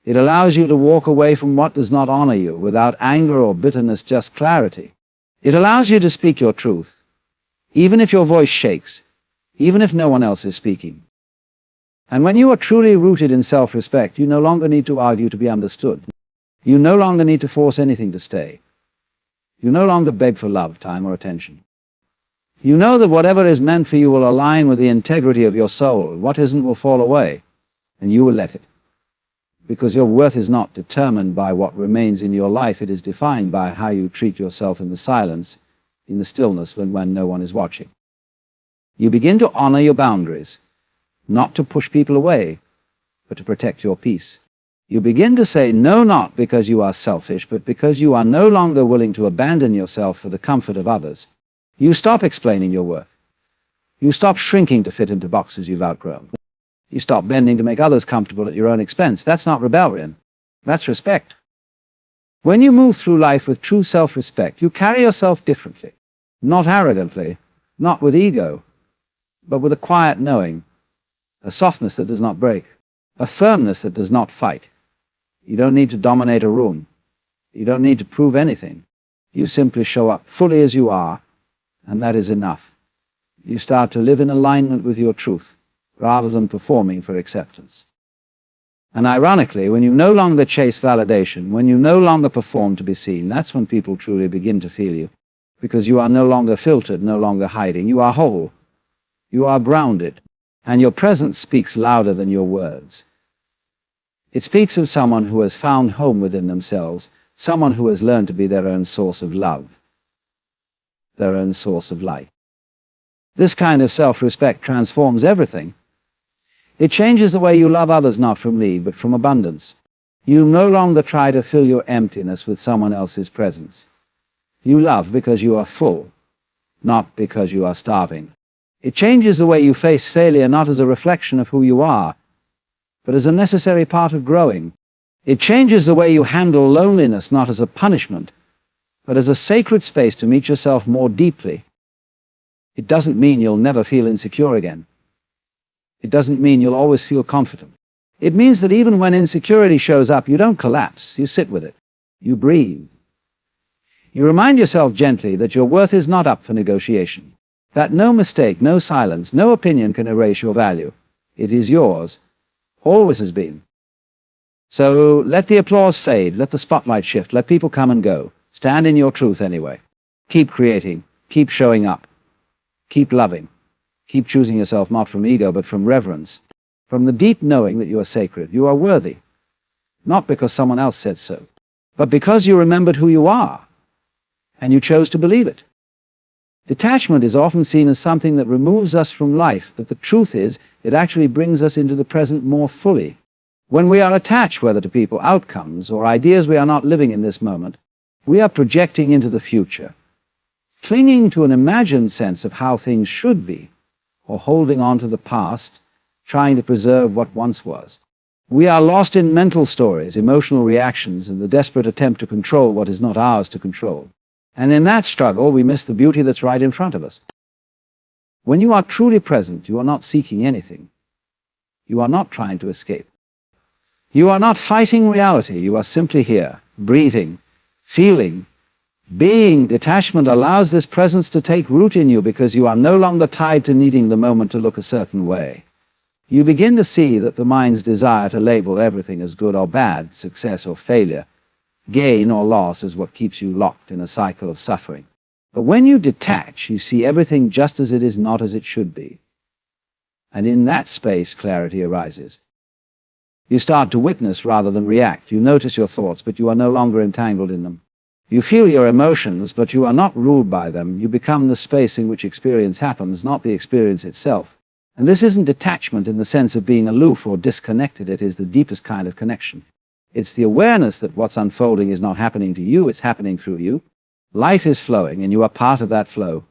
Speaker 1: It allows you to walk away from what does not honor you without anger or bitterness, just clarity. It allows you to speak your truth, even if your voice shakes, even if no one else is speaking. And when you are truly rooted in self-respect, you no longer need to argue to be understood. You no longer need to force anything to stay. You no longer beg for love, time, or attention. You know that whatever is meant for you will align with the integrity of your soul. What isn't will fall away, and you will let it. Because your worth is not determined by what remains in your life. It is defined by how you treat yourself in the silence, in the stillness when no one is watching. You begin to honor your boundaries, not to push people away, but to protect your peace. You begin to say no, not because you are selfish, but because you are no longer willing to abandon yourself for the comfort of others. You stop explaining your worth. You stop shrinking to fit into boxes you've outgrown. You stop bending to make others comfortable at your own expense. That's not rebellion. That's respect. When you move through life with true self-respect, you carry yourself differently. Not arrogantly, not with ego, but with a quiet knowing, a softness that does not break, a firmness that does not fight. You don't need to dominate a room. You don't need to prove anything. You simply show up fully as you are, and that is enough. You start to live in alignment with your truth, rather than performing for acceptance. And ironically, when you no longer chase validation, when you no longer perform to be seen, that's when people truly begin to feel you. Because you are no longer filtered, no longer hiding. You are whole. You are grounded. And your presence speaks louder than your words. It speaks of someone who has found home within themselves, someone who has learned to be their own source of love, their own source of light. This kind of self-respect transforms everything. It changes the way you love others, not from need, but from abundance. You no longer try to fill your emptiness with someone else's presence. You love because you are full, not because you are starving. It changes the way you face failure, not as a reflection of who you are, but as a necessary part of growing. It changes the way you handle loneliness, not as a punishment, but as a sacred space to meet yourself more deeply. It doesn't mean you'll never feel insecure again. It doesn't mean you'll always feel confident. It means that even when insecurity shows up, you don't collapse. You sit with it. You breathe. You remind yourself gently that your worth is not up for negotiation, that no mistake, no silence, no opinion can erase your value. It is yours. Always has been. So let the applause fade. Let the spotlight shift. Let people come and go. Stand in your truth anyway. Keep creating. Keep showing up. Keep loving. Keep choosing yourself not from ego, but from reverence, from the deep knowing that you are sacred. You are worthy, not because someone else said so, but because you remembered who you are, and you chose to believe it. Detachment is often seen as something that removes us from life, but the truth is, it actually brings us into the present more fully. When we are attached, whether to people, outcomes, or ideas we are not living in this moment, we are projecting into the future, clinging to an imagined sense of how things should be, or holding on to the past, trying to preserve what once was. We are lost in mental stories, emotional reactions, and the desperate attempt to control what is not ours to control. And in that struggle, we miss the beauty that's right in front of us. When you are truly present, you are not seeking anything. You are not trying to escape. You are not fighting reality. You are simply here, breathing, feeling, being. Detachment allows this presence to take root in you because you are no longer tied to needing the moment to look a certain way. You begin to see that the mind's desire to label everything as good or bad, success or failure, gain or loss is what keeps you locked in a cycle of suffering. But when you detach, you see everything just as it is, not as it should be. And in that space, clarity arises. You start to witness rather than react. You notice your thoughts, but you are no longer entangled in them. You feel your emotions, but you are not ruled by them. You become the space in which experience happens, not the experience itself. And this isn't detachment in the sense of being aloof or disconnected. It is the deepest kind of connection. It's the awareness that what's unfolding is not happening to you, it's happening through you. Life is flowing, and you are part of that flow.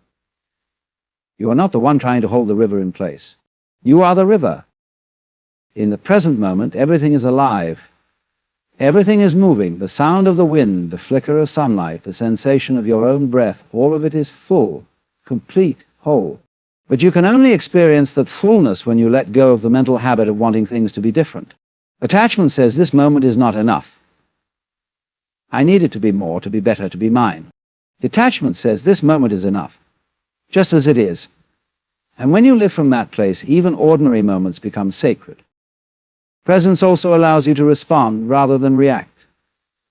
Speaker 1: You are not the one trying to hold the river in place. You are the river. In the present moment, everything is alive. Everything is moving. The sound of the wind, the flicker of sunlight, the sensation of your own breath, all of it is full, complete, whole. But you can only experience that fullness when you let go of the mental habit of wanting things to be different. Attachment says this moment is not enough. I need it to be more, to be better, to be mine. Detachment says this moment is enough, just as it is. And when you live from that place, even ordinary moments become sacred. Presence also allows you to respond rather than react.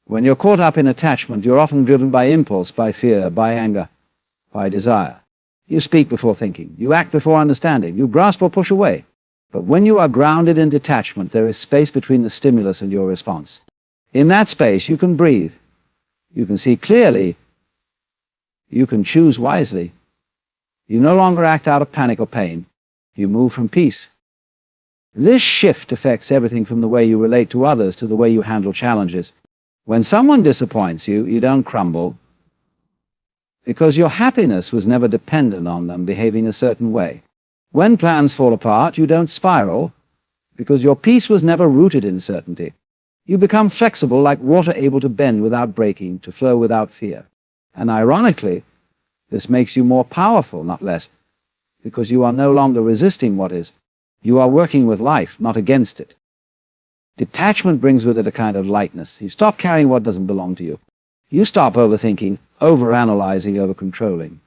Speaker 1: When you're caught up in attachment, you're often driven by impulse, by fear, by anger, by desire. You speak before thinking. You act before understanding. You grasp or push away. But when you are grounded in detachment, there is space between the stimulus and your response. In that space, you can breathe. You can see clearly. You can choose wisely. You no longer act out of panic or pain. You move from peace. This shift affects everything from the way you relate to others to the way you handle challenges. When someone disappoints you, you don't crumble, because your happiness was never dependent on them behaving a certain way. When plans fall apart, you don't spiral, because your peace was never rooted in certainty. You become flexible like water, able to bend without breaking, to flow without fear. And ironically, this makes you more powerful, not less, because you are no longer resisting what is. You are working with life, not against it. Detachment brings with it a kind of lightness. You stop carrying what doesn't belong to you. You stop overthinking, overanalyzing, overcontrolling.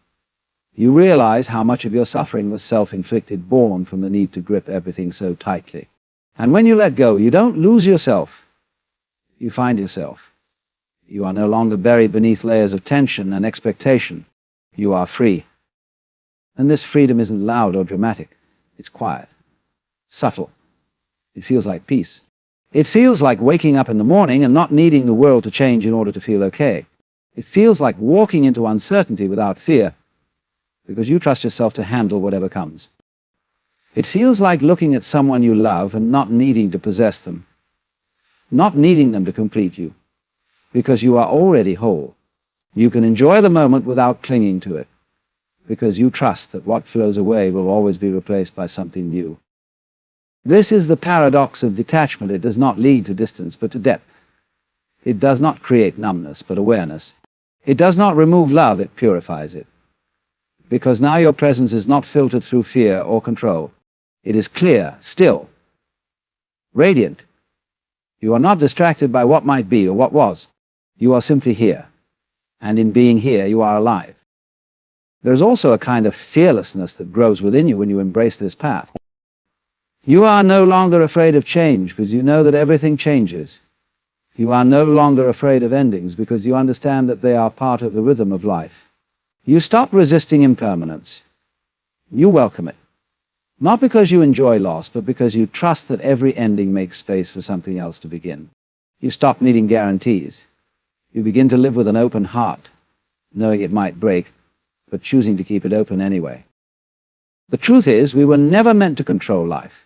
Speaker 1: You realize how much of your suffering was self-inflicted, born from the need to grip everything so tightly. And when you let go, you don't lose yourself. You find yourself. You are no longer buried beneath layers of tension and expectation. You are free. And this freedom isn't loud or dramatic. It's quiet, subtle. It feels like peace. It feels like waking up in the morning and not needing the world to change in order to feel okay. It feels like walking into uncertainty without fear, because you trust yourself to handle whatever comes. It feels like looking at someone you love and not needing to possess them, not needing them to complete you, because you are already whole. You can enjoy the moment without clinging to it, because you trust that what flows away will always be replaced by something new. This is the paradox of detachment. It does not lead to distance, but to depth. It does not create numbness, but awareness. It does not remove love, it purifies it. Because now your presence is not filtered through fear or control. It is clear, still, radiant. You are not distracted by what might be or what was. You are simply here. And in being here, you are alive. There is also a kind of fearlessness that grows within you when you embrace this path. You are no longer afraid of change because you know that everything changes. You are no longer afraid of endings because you understand that they are part of the rhythm of life. You stop resisting impermanence. You welcome it. Not because you enjoy loss, but because you trust that every ending makes space for something else to begin. You stop needing guarantees. You begin to live with an open heart, knowing it might break, but choosing to keep it open anyway. The truth is, we were never meant to control life.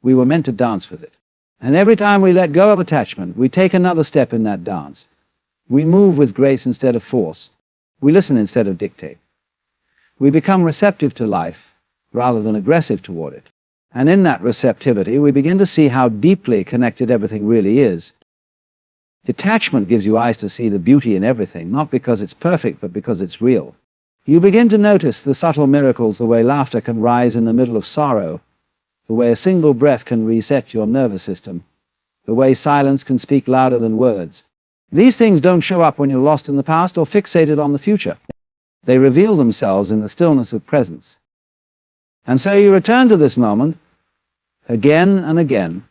Speaker 1: We were meant to dance with it. And every time we let go of attachment, we take another step in that dance. We move with grace instead of force. We listen instead of dictate. We become receptive to life rather than aggressive toward it. And in that receptivity, we begin to see how deeply connected everything really is. Detachment gives you eyes to see the beauty in everything, not because it's perfect, but because it's real. You begin to notice the subtle miracles, the way laughter can rise in the middle of sorrow, the way a single breath can reset your nervous system, the way silence can speak louder than words. These things don't show up when you're lost in the past or fixated on the future. They reveal themselves in the stillness of presence. And so you return to this moment again and again,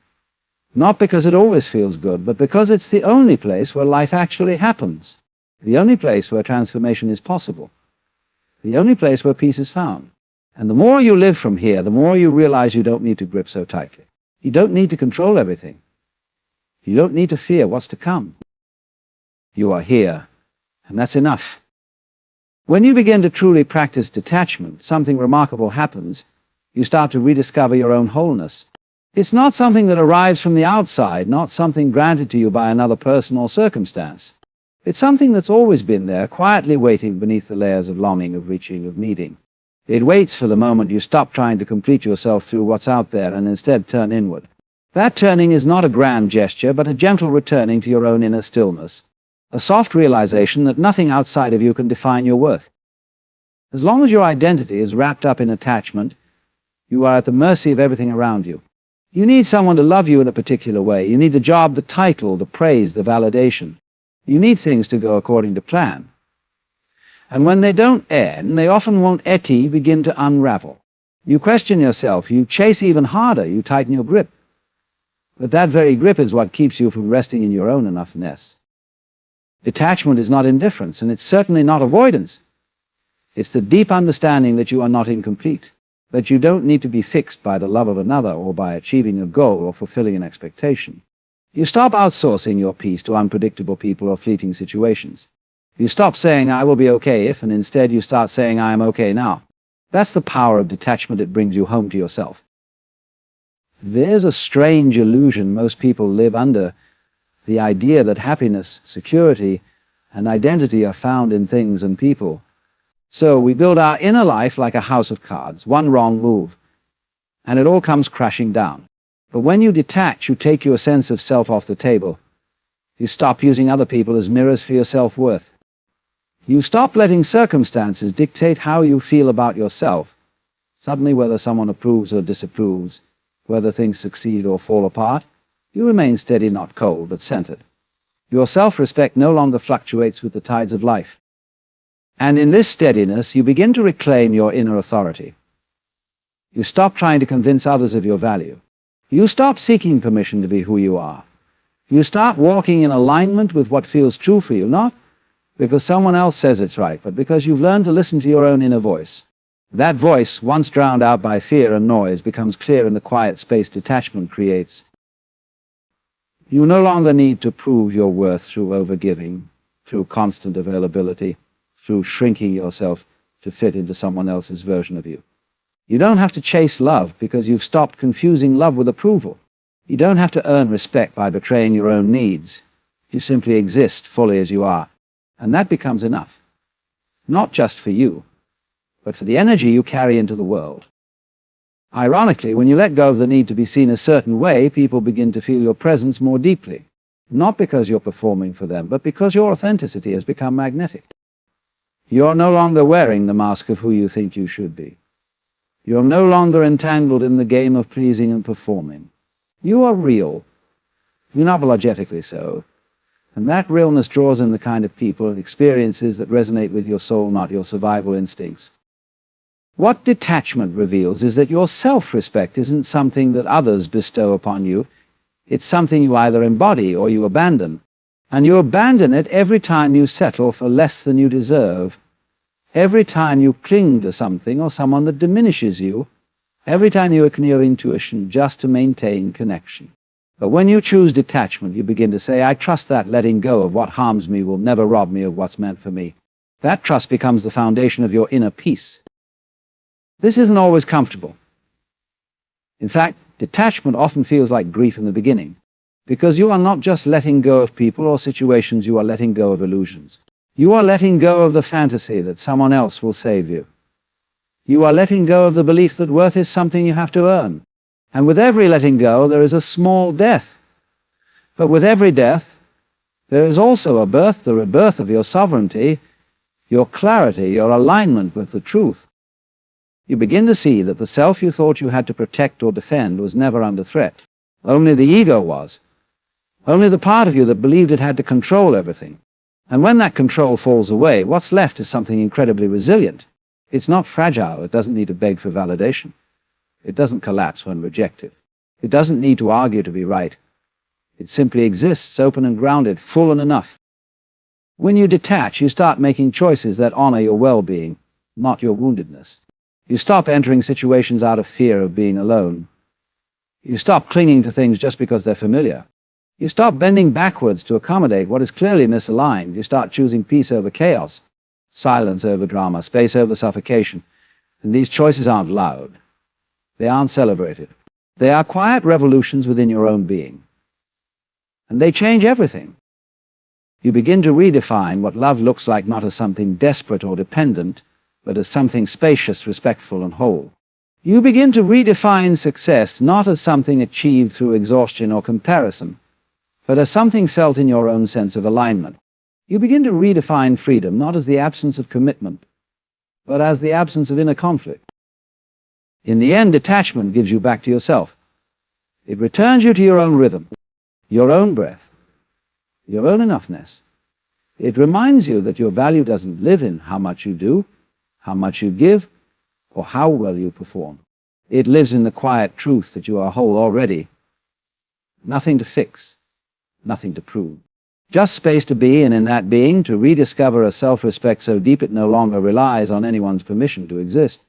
Speaker 1: not because it always feels good, but because it's the only place where life actually happens, the only place where transformation is possible, the only place where peace is found. And the more you live from here, the more you realize you don't need to grip so tightly. You don't need to control everything. You don't need to fear what's to come. You are here, and that's enough. When you begin to truly practice detachment, something remarkable happens. You start to rediscover your own wholeness. It's not something that arrives from the outside, not something granted to you by another person or circumstance. It's something that's always been there, quietly waiting beneath the layers of longing, of reaching, of needing. It waits for the moment you stop trying to complete yourself through what's out there and instead turn inward. That turning is not a grand gesture, but a gentle returning to your own inner stillness. A soft realization that nothing outside of you can define your worth. As long as your identity is wrapped up in attachment, you are at the mercy of everything around you. You need someone to love you in a particular way. You need the job, the title, the praise, the validation. You need things to go according to plan. And when they don't end, they often won't begin to unravel. You question yourself, you chase even harder, you tighten your grip. But that very grip is what keeps you from resting in your own enoughness. Detachment is not indifference, and it's certainly not avoidance. It's the deep understanding that you are not incomplete, that you don't need to be fixed by the love of another or by achieving a goal or fulfilling an expectation. You stop outsourcing your peace to unpredictable people or fleeting situations. You stop saying, I will be okay if, and instead you start saying, I am okay now. That's the power of detachment. It brings you home to yourself. There's a strange illusion most people live under, the idea that happiness, security, and identity are found in things and people. So we build our inner life like a house of cards, one wrong move, and it all comes crashing down. But when you detach, you take your sense of self off the table. You stop using other people as mirrors for your self-worth. You stop letting circumstances dictate how you feel about yourself. Suddenly, whether someone approves or disapproves, whether things succeed or fall apart, you remain steady, not cold, but centered. Your self-respect no longer fluctuates with the tides of life. And in this steadiness, you begin to reclaim your inner authority. You stop trying to convince others of your value. You stop seeking permission to be who you are. You start walking in alignment with what feels true for you, not because someone else says it's right, but because you've learned to listen to your own inner voice. That voice, once drowned out by fear and noise, becomes clear in the quiet space detachment creates. You no longer need to prove your worth through overgiving, through constant availability, through shrinking yourself to fit into someone else's version of you. You don't have to chase love because you've stopped confusing love with approval. You don't have to earn respect by betraying your own needs. You simply exist fully as you are. And that becomes enough. Not just for you, but for the energy you carry into the world. Ironically, when you let go of the need to be seen a certain way, people begin to feel your presence more deeply. Not because you're performing for them, but because your authenticity has become magnetic. You're no longer wearing the mask of who you think you should be. You're no longer entangled in the game of pleasing and performing. You are real, unapologetically so. And that realness draws in the kind of people and experiences that resonate with your soul, not your survival instincts. What detachment reveals is that your self-respect isn't something that others bestow upon you. It's something you either embody or you abandon. And you abandon it every time you settle for less than you deserve. Every time you cling to something or someone that diminishes you. Every time you awaken your intuition just to maintain connection. But when you choose detachment, you begin to say, I trust that letting go of what harms me will never rob me of what's meant for me. That trust becomes the foundation of your inner peace. This isn't always comfortable. In fact, detachment often feels like grief in the beginning, because you are not just letting go of people or situations, you are letting go of illusions. You are letting go of the fantasy that someone else will save you. You are letting go of the belief that worth is something you have to earn. And with every letting go, there is a small death. But with every death, there is also a birth, the rebirth of your sovereignty, your clarity, your alignment with the truth. You begin to see that the self you thought you had to protect or defend was never under threat. Only the ego was. Only the part of you that believed it had to control everything. And when that control falls away, what's left is something incredibly resilient. It's not fragile. It doesn't need to beg for validation. It doesn't collapse when rejected. It doesn't need to argue to be right. It simply exists, open and grounded, full and enough. When you detach, you start making choices that honor your well-being, not your woundedness. You stop entering situations out of fear of being alone. You stop clinging to things just because they're familiar. You stop bending backwards to accommodate what is clearly misaligned. You start choosing peace over chaos, silence over drama, space over suffocation. And these choices aren't loud. They aren't celebrated. They are quiet revolutions within your own being. And they change everything. You begin to redefine what love looks like, not as something desperate or dependent, but as something spacious, respectful, and whole. You begin to redefine success not as something achieved through exhaustion or comparison, but as something felt in your own sense of alignment. You begin to redefine freedom not as the absence of commitment, but as the absence of inner conflict. In the end, detachment gives you back to yourself. It returns you to your own rhythm, your own breath, your own enoughness. It reminds you that your value doesn't live in how much you do, how much you give, or how well you perform. It lives in the quiet truth that you are whole already. Nothing to fix, nothing to prove. Just space to be, and in that being, to rediscover a self-respect so deep it no longer relies on anyone's permission to exist.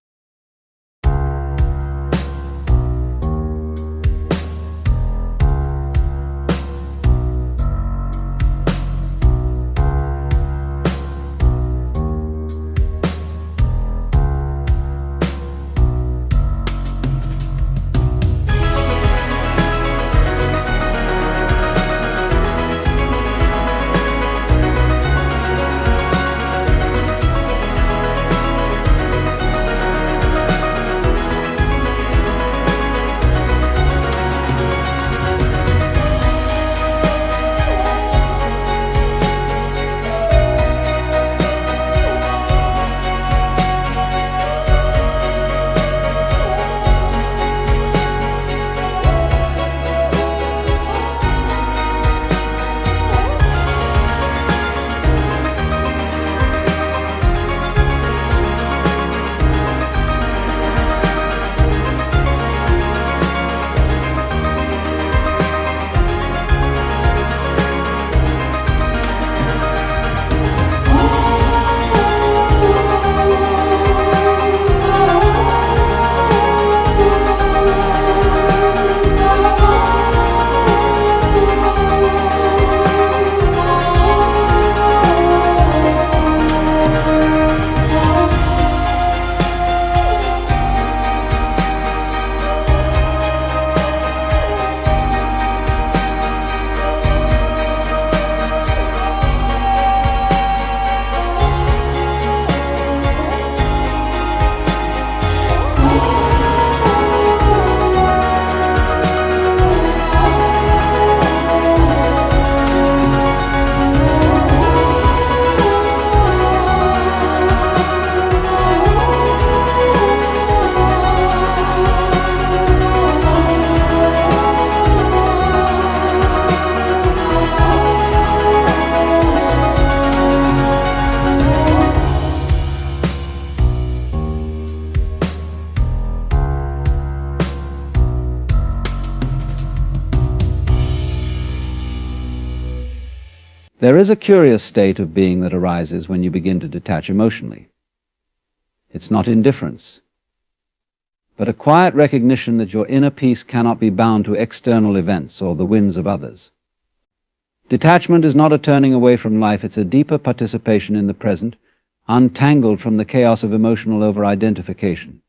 Speaker 1: There is a curious state of being that arises when you begin to detach emotionally. It's not indifference, but a quiet recognition that your inner peace cannot be bound to external events or the whims of others. Detachment is not a turning away from life, it's a deeper participation in the present, untangled from the chaos of emotional over-identification.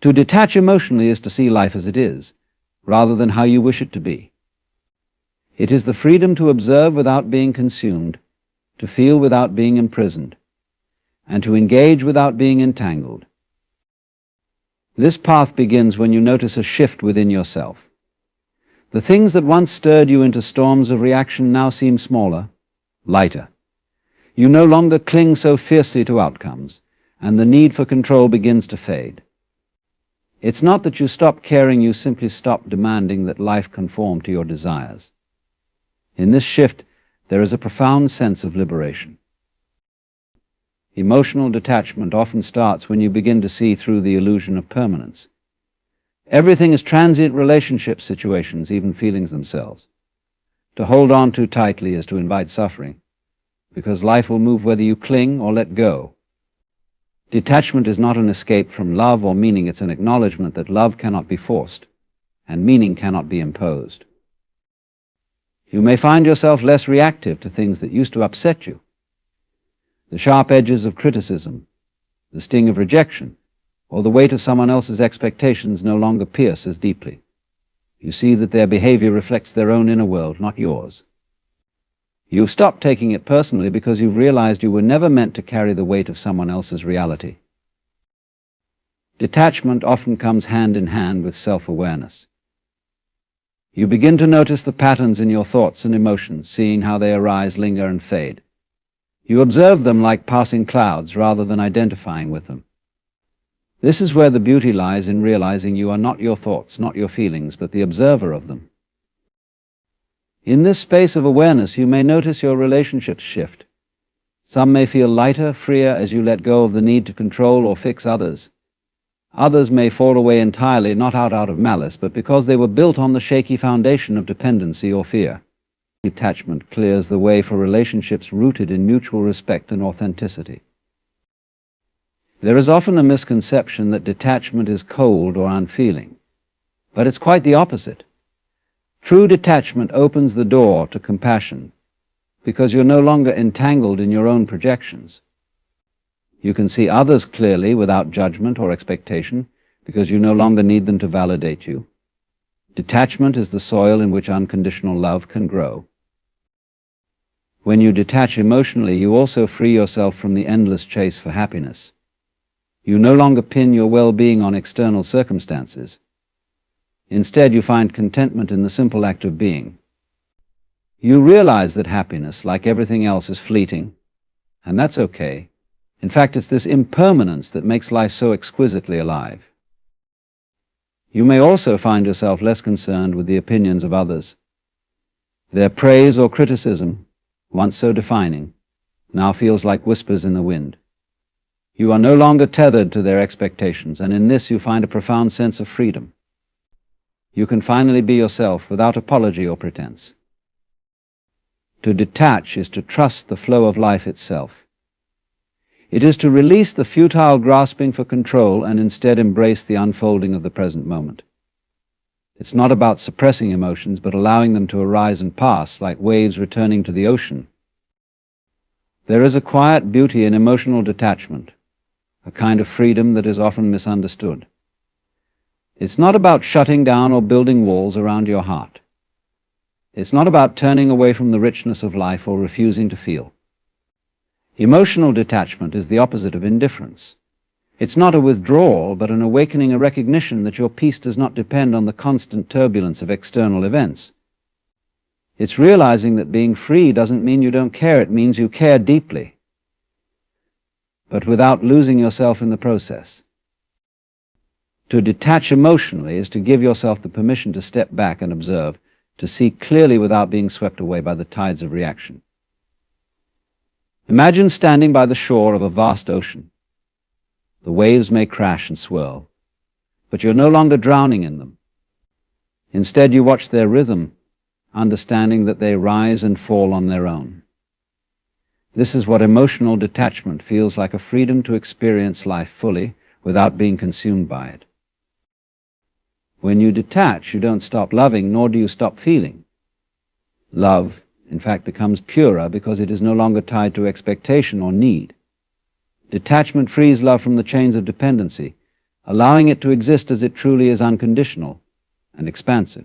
Speaker 1: To detach emotionally is to see life as it is, rather than how you wish it to be. It is the freedom to observe without being consumed, to feel without being imprisoned, and to engage without being entangled. This path begins when you notice a shift within yourself. The things that once stirred you into storms of reaction now seem smaller, lighter. You no longer cling so fiercely to outcomes, and the need for control begins to fade. It's not that you stop caring, you simply stop demanding that life conform to your desires. In this shift, there is a profound sense of liberation. Emotional detachment often starts when you begin to see through the illusion of permanence. Everything is transient relationship situations, even feelings themselves. To hold on too tightly is to invite suffering, because life will move whether you cling or let go. Detachment is not an escape from love or meaning, it's an acknowledgement that love cannot be forced, and meaning cannot be imposed. You may find yourself less reactive to things that used to upset you. The sharp edges of criticism, the sting of rejection, or the weight of someone else's expectations no longer pierce as deeply. You see that their behavior reflects their own inner world, not yours. You've stopped taking it personally because you've realized you were never meant to carry the weight of someone else's reality. Detachment often comes hand in hand with self-awareness. You begin to notice the patterns in your thoughts and emotions, seeing how they arise, linger, and fade. You observe them like passing clouds rather than identifying with them. This is where the beauty lies in realizing you are not your thoughts, not your feelings, but the observer of them. In this space of awareness, you may notice your relationships shift. Some may feel lighter, freer as you let go of the need to control or fix others. Others may fall away entirely, not out of malice, but because they were built on the shaky foundation of dependency or fear. Detachment clears the way for relationships rooted in mutual respect and authenticity. There is often a misconception that detachment is cold or unfeeling, but it's quite the opposite. True detachment opens the door to compassion because you're no longer entangled in your own projections. You can see others clearly without judgment or expectation because you no longer need them to validate you. Detachment is the soil in which unconditional love can grow. When you detach emotionally, you also free yourself from the endless chase for happiness. You no longer pin your well-being on external circumstances. Instead, you find contentment in the simple act of being. You realize that happiness, like everything else, is fleeting, and that's okay. In fact, it's this impermanence that makes life so exquisitely alive. You may also find yourself less concerned with the opinions of others. Their praise or criticism, once so defining, now feels like whispers in the wind. You are no longer tethered to their expectations, and in this you find a profound sense of freedom. You can finally be yourself without apology or pretense. To detach is to trust the flow of life itself. It is to release the futile grasping for control and instead embrace the unfolding of the present moment. It's not about suppressing emotions, but allowing them to arise and pass like waves returning to the ocean. There is a quiet beauty in emotional detachment, a kind of freedom that is often misunderstood. It's not about shutting down or building walls around your heart. It's not about turning away from the richness of life or refusing to feel. Emotional detachment is the opposite of indifference. It's not a withdrawal, but an awakening, a recognition that your peace does not depend on the constant turbulence of external events. It's realizing that being free doesn't mean you don't care, it means you care deeply, but without losing yourself in the process. To detach emotionally is to give yourself the permission to step back and observe, to see clearly without being swept away by the tides of reaction. Imagine standing by the shore of a vast ocean. The waves may crash and swirl, but you're no longer drowning in them. Instead, you watch their rhythm, understanding that they rise and fall on their own. This is what emotional detachment feels like, a freedom to experience life fully without being consumed by it. When you detach, you don't stop loving, nor do you stop feeling. Love, in fact, becomes purer because it is no longer tied to expectation or need. Detachment frees love from the chains of dependency, allowing it to exist as it truly is, unconditional and expansive.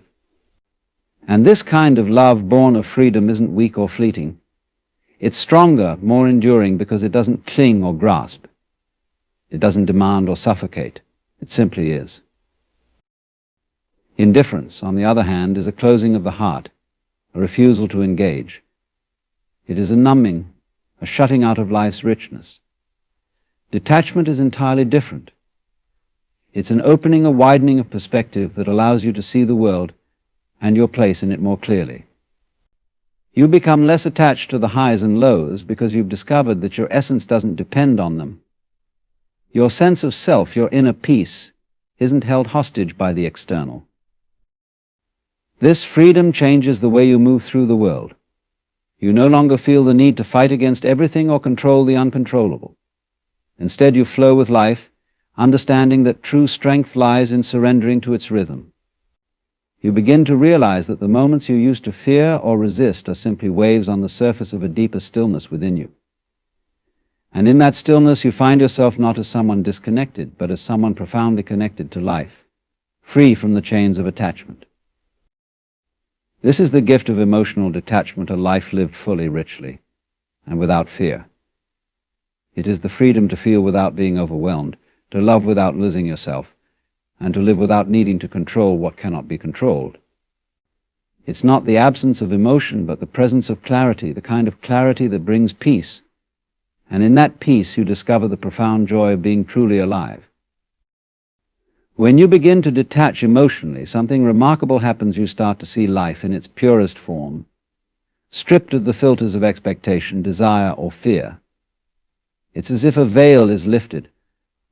Speaker 1: And this kind of love born of freedom isn't weak or fleeting. It's stronger, more enduring, because it doesn't cling or grasp. It doesn't demand or suffocate. It simply is. Indifference, on the other hand, is a closing of the heart, a refusal to engage. It is a numbing, a shutting out of life's richness. Detachment is entirely different. It's an opening, a widening of perspective that allows you to see the world and your place in it more clearly. You become less attached to the highs and lows because you've discovered that your essence doesn't depend on them. Your sense of self, your inner peace, isn't held hostage by the external. This freedom changes the way you move through the world. You no longer feel the need to fight against everything or control the uncontrollable. Instead, you flow with life, understanding that true strength lies in surrendering to its rhythm. You begin to realize that the moments you used to fear or resist are simply waves on the surface of a deeper stillness within you. And in that stillness, you find yourself not as someone disconnected, but as someone profoundly connected to life, free from the chains of attachment. This is the gift of emotional detachment, a life lived fully, richly, and without fear. It is the freedom to feel without being overwhelmed, to love without losing yourself, and to live without needing to control what cannot be controlled. It's not the absence of emotion, but the presence of clarity, the kind of clarity that brings peace. And in that peace, you discover the profound joy of being truly alive. When you begin to detach emotionally, something remarkable happens. You start to see life in its purest form, stripped of the filters of expectation, desire, or fear. It's as if a veil is lifted,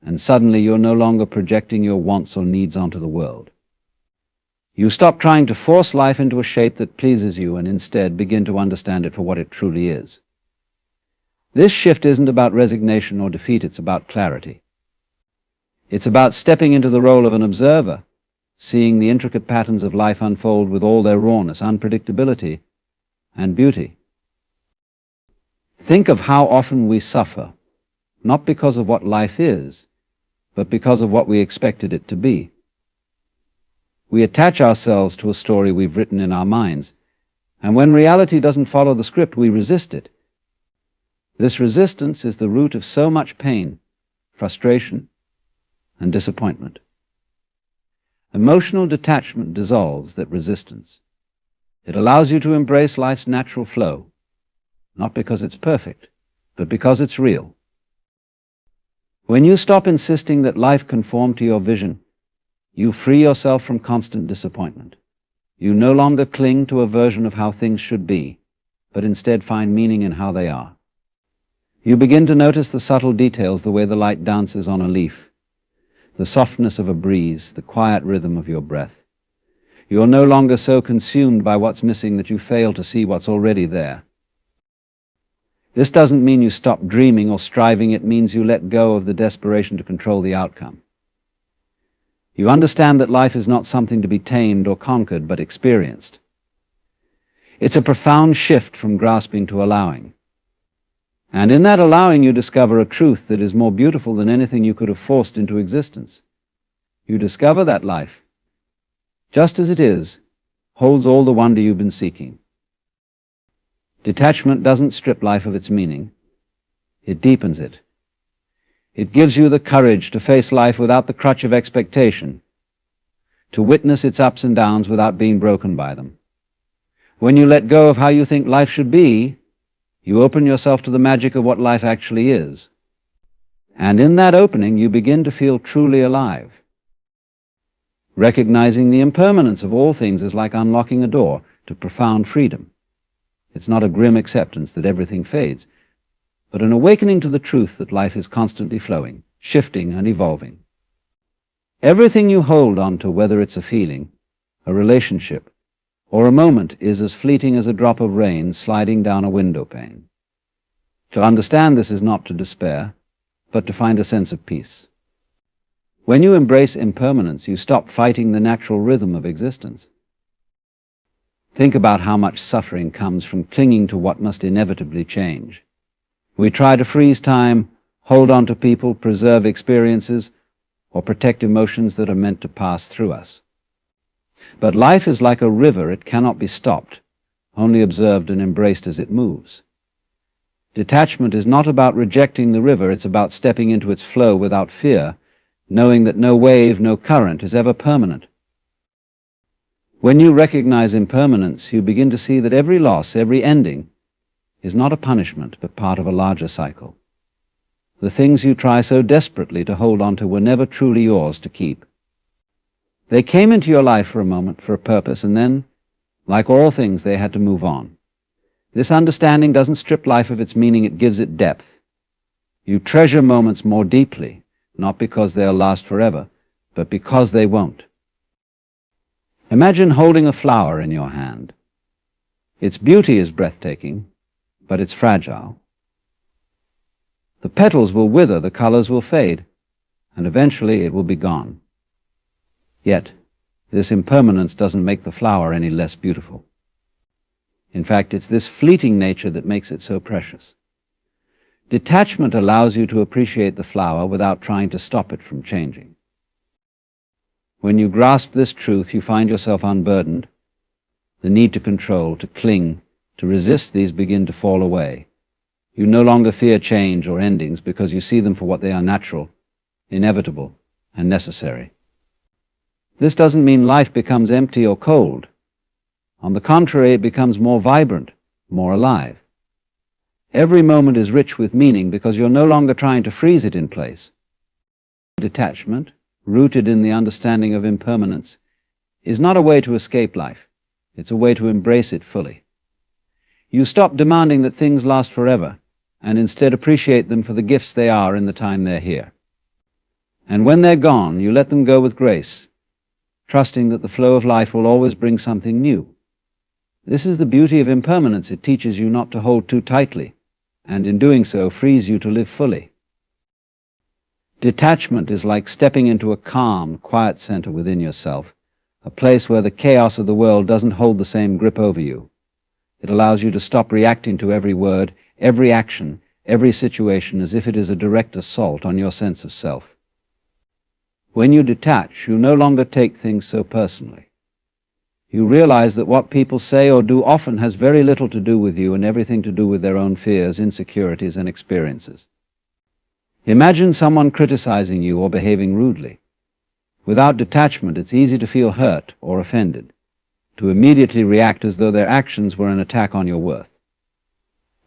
Speaker 1: and suddenly you're no longer projecting your wants or needs onto the world. You stop trying to force life into a shape that pleases you and instead begin to understand it for what it truly is. This shift isn't about resignation or defeat, it's about clarity. It's about stepping into the role of an observer, seeing the intricate patterns of life unfold with all their rawness, unpredictability, and beauty. Think of how often we suffer, not because of what life is, but because of what we expected it to be. We attach ourselves to a story we've written in our minds, and when reality doesn't follow the script, we resist it. This resistance is the root of so much pain, frustration, and disappointment. Emotional detachment dissolves that resistance. It allows you to embrace life's natural flow, not because it's perfect, but because it's real. When you stop insisting that life conform to your vision, you free yourself from constant disappointment. You no longer cling to a version of how things should be, but instead find meaning in how they are. You begin to notice the subtle details, the way the light dances on a leaf, the softness of a breeze, the quiet rhythm of your breath. You're no longer so consumed by what's missing that you fail to see what's already there. This doesn't mean you stop dreaming or striving. It means you let go of the desperation to control the outcome. You understand that life is not something to be tamed or conquered, but experienced. It's a profound shift from grasping to allowing. And in that allowing, you discover a truth that is more beautiful than anything you could have forced into existence. You discover that life, just as it is, holds all the wonder you've been seeking. Detachment doesn't strip life of its meaning. It deepens it. It gives you the courage to face life without the crutch of expectation, to witness its ups and downs without being broken by them. When you let go of how you think life should be, you open yourself to the magic of what life actually is. And in that opening, you begin to feel truly alive. Recognizing the impermanence of all things is like unlocking a door to profound freedom. It's not a grim acceptance that everything fades, but an awakening to the truth that life is constantly flowing, shifting, and evolving. Everything you hold on to, whether it's a feeling, a relationship, or a moment, is as fleeting as a drop of rain sliding down a window pane. To understand this is not to despair, but to find a sense of peace. When you embrace impermanence, you stop fighting the natural rhythm of existence. Think about how much suffering comes from clinging to what must inevitably change. We try to freeze time, hold on to people, preserve experiences, or protect emotions that are meant to pass through us. But life is like a river. It cannot be stopped, only observed and embraced as it moves. Detachment is not about rejecting the river. It's about stepping into its flow without fear, knowing that no wave, no current is ever permanent. When you recognize impermanence, you begin to see that every loss, every ending, is not a punishment, but part of a larger cycle. The things you try so desperately to hold on to were never truly yours to keep. They came into your life for a moment, for a purpose, and then, like all things, they had to move on. This understanding doesn't strip life of its meaning, it gives it depth. You treasure moments more deeply, not because they'll last forever, but because they won't. Imagine holding a flower in your hand. Its beauty is breathtaking, but it's fragile. The petals will wither, the colors will fade, and eventually it will be gone. Yet, this impermanence doesn't make the flower any less beautiful. In fact, it's this fleeting nature that makes it so precious. Detachment allows you to appreciate the flower without trying to stop it from changing. When you grasp this truth, you find yourself unburdened. The need to control, to cling, to resist these begin to fall away. You no longer fear change or endings because you see them for what they are: natural, inevitable, and necessary. This doesn't mean life becomes empty or cold. On the contrary, it becomes more vibrant, more alive. Every moment is rich with meaning because you're no longer trying to freeze it in place. Detachment, rooted in the understanding of impermanence, is not a way to escape life. It's a way to embrace it fully. You stop demanding that things last forever, and instead appreciate them for the gifts they are in the time they're here. And when they're gone, you let them go with grace, trusting that the flow of life will always bring something new. This is the beauty of impermanence. It teaches you not to hold too tightly, and in doing so frees you to live fully. Detachment is like stepping into a calm, quiet center within yourself, a place where the chaos of the world doesn't hold the same grip over you. It allows you to stop reacting to every word, every action, every situation as if it is a direct assault on your sense of self. When you detach, you no longer take things so personally. You realize that what people say or do often has very little to do with you and everything to do with their own fears, insecurities, and experiences. Imagine someone criticizing you or behaving rudely. Without detachment, it's easy to feel hurt or offended, to immediately react as though their actions were an attack on your worth.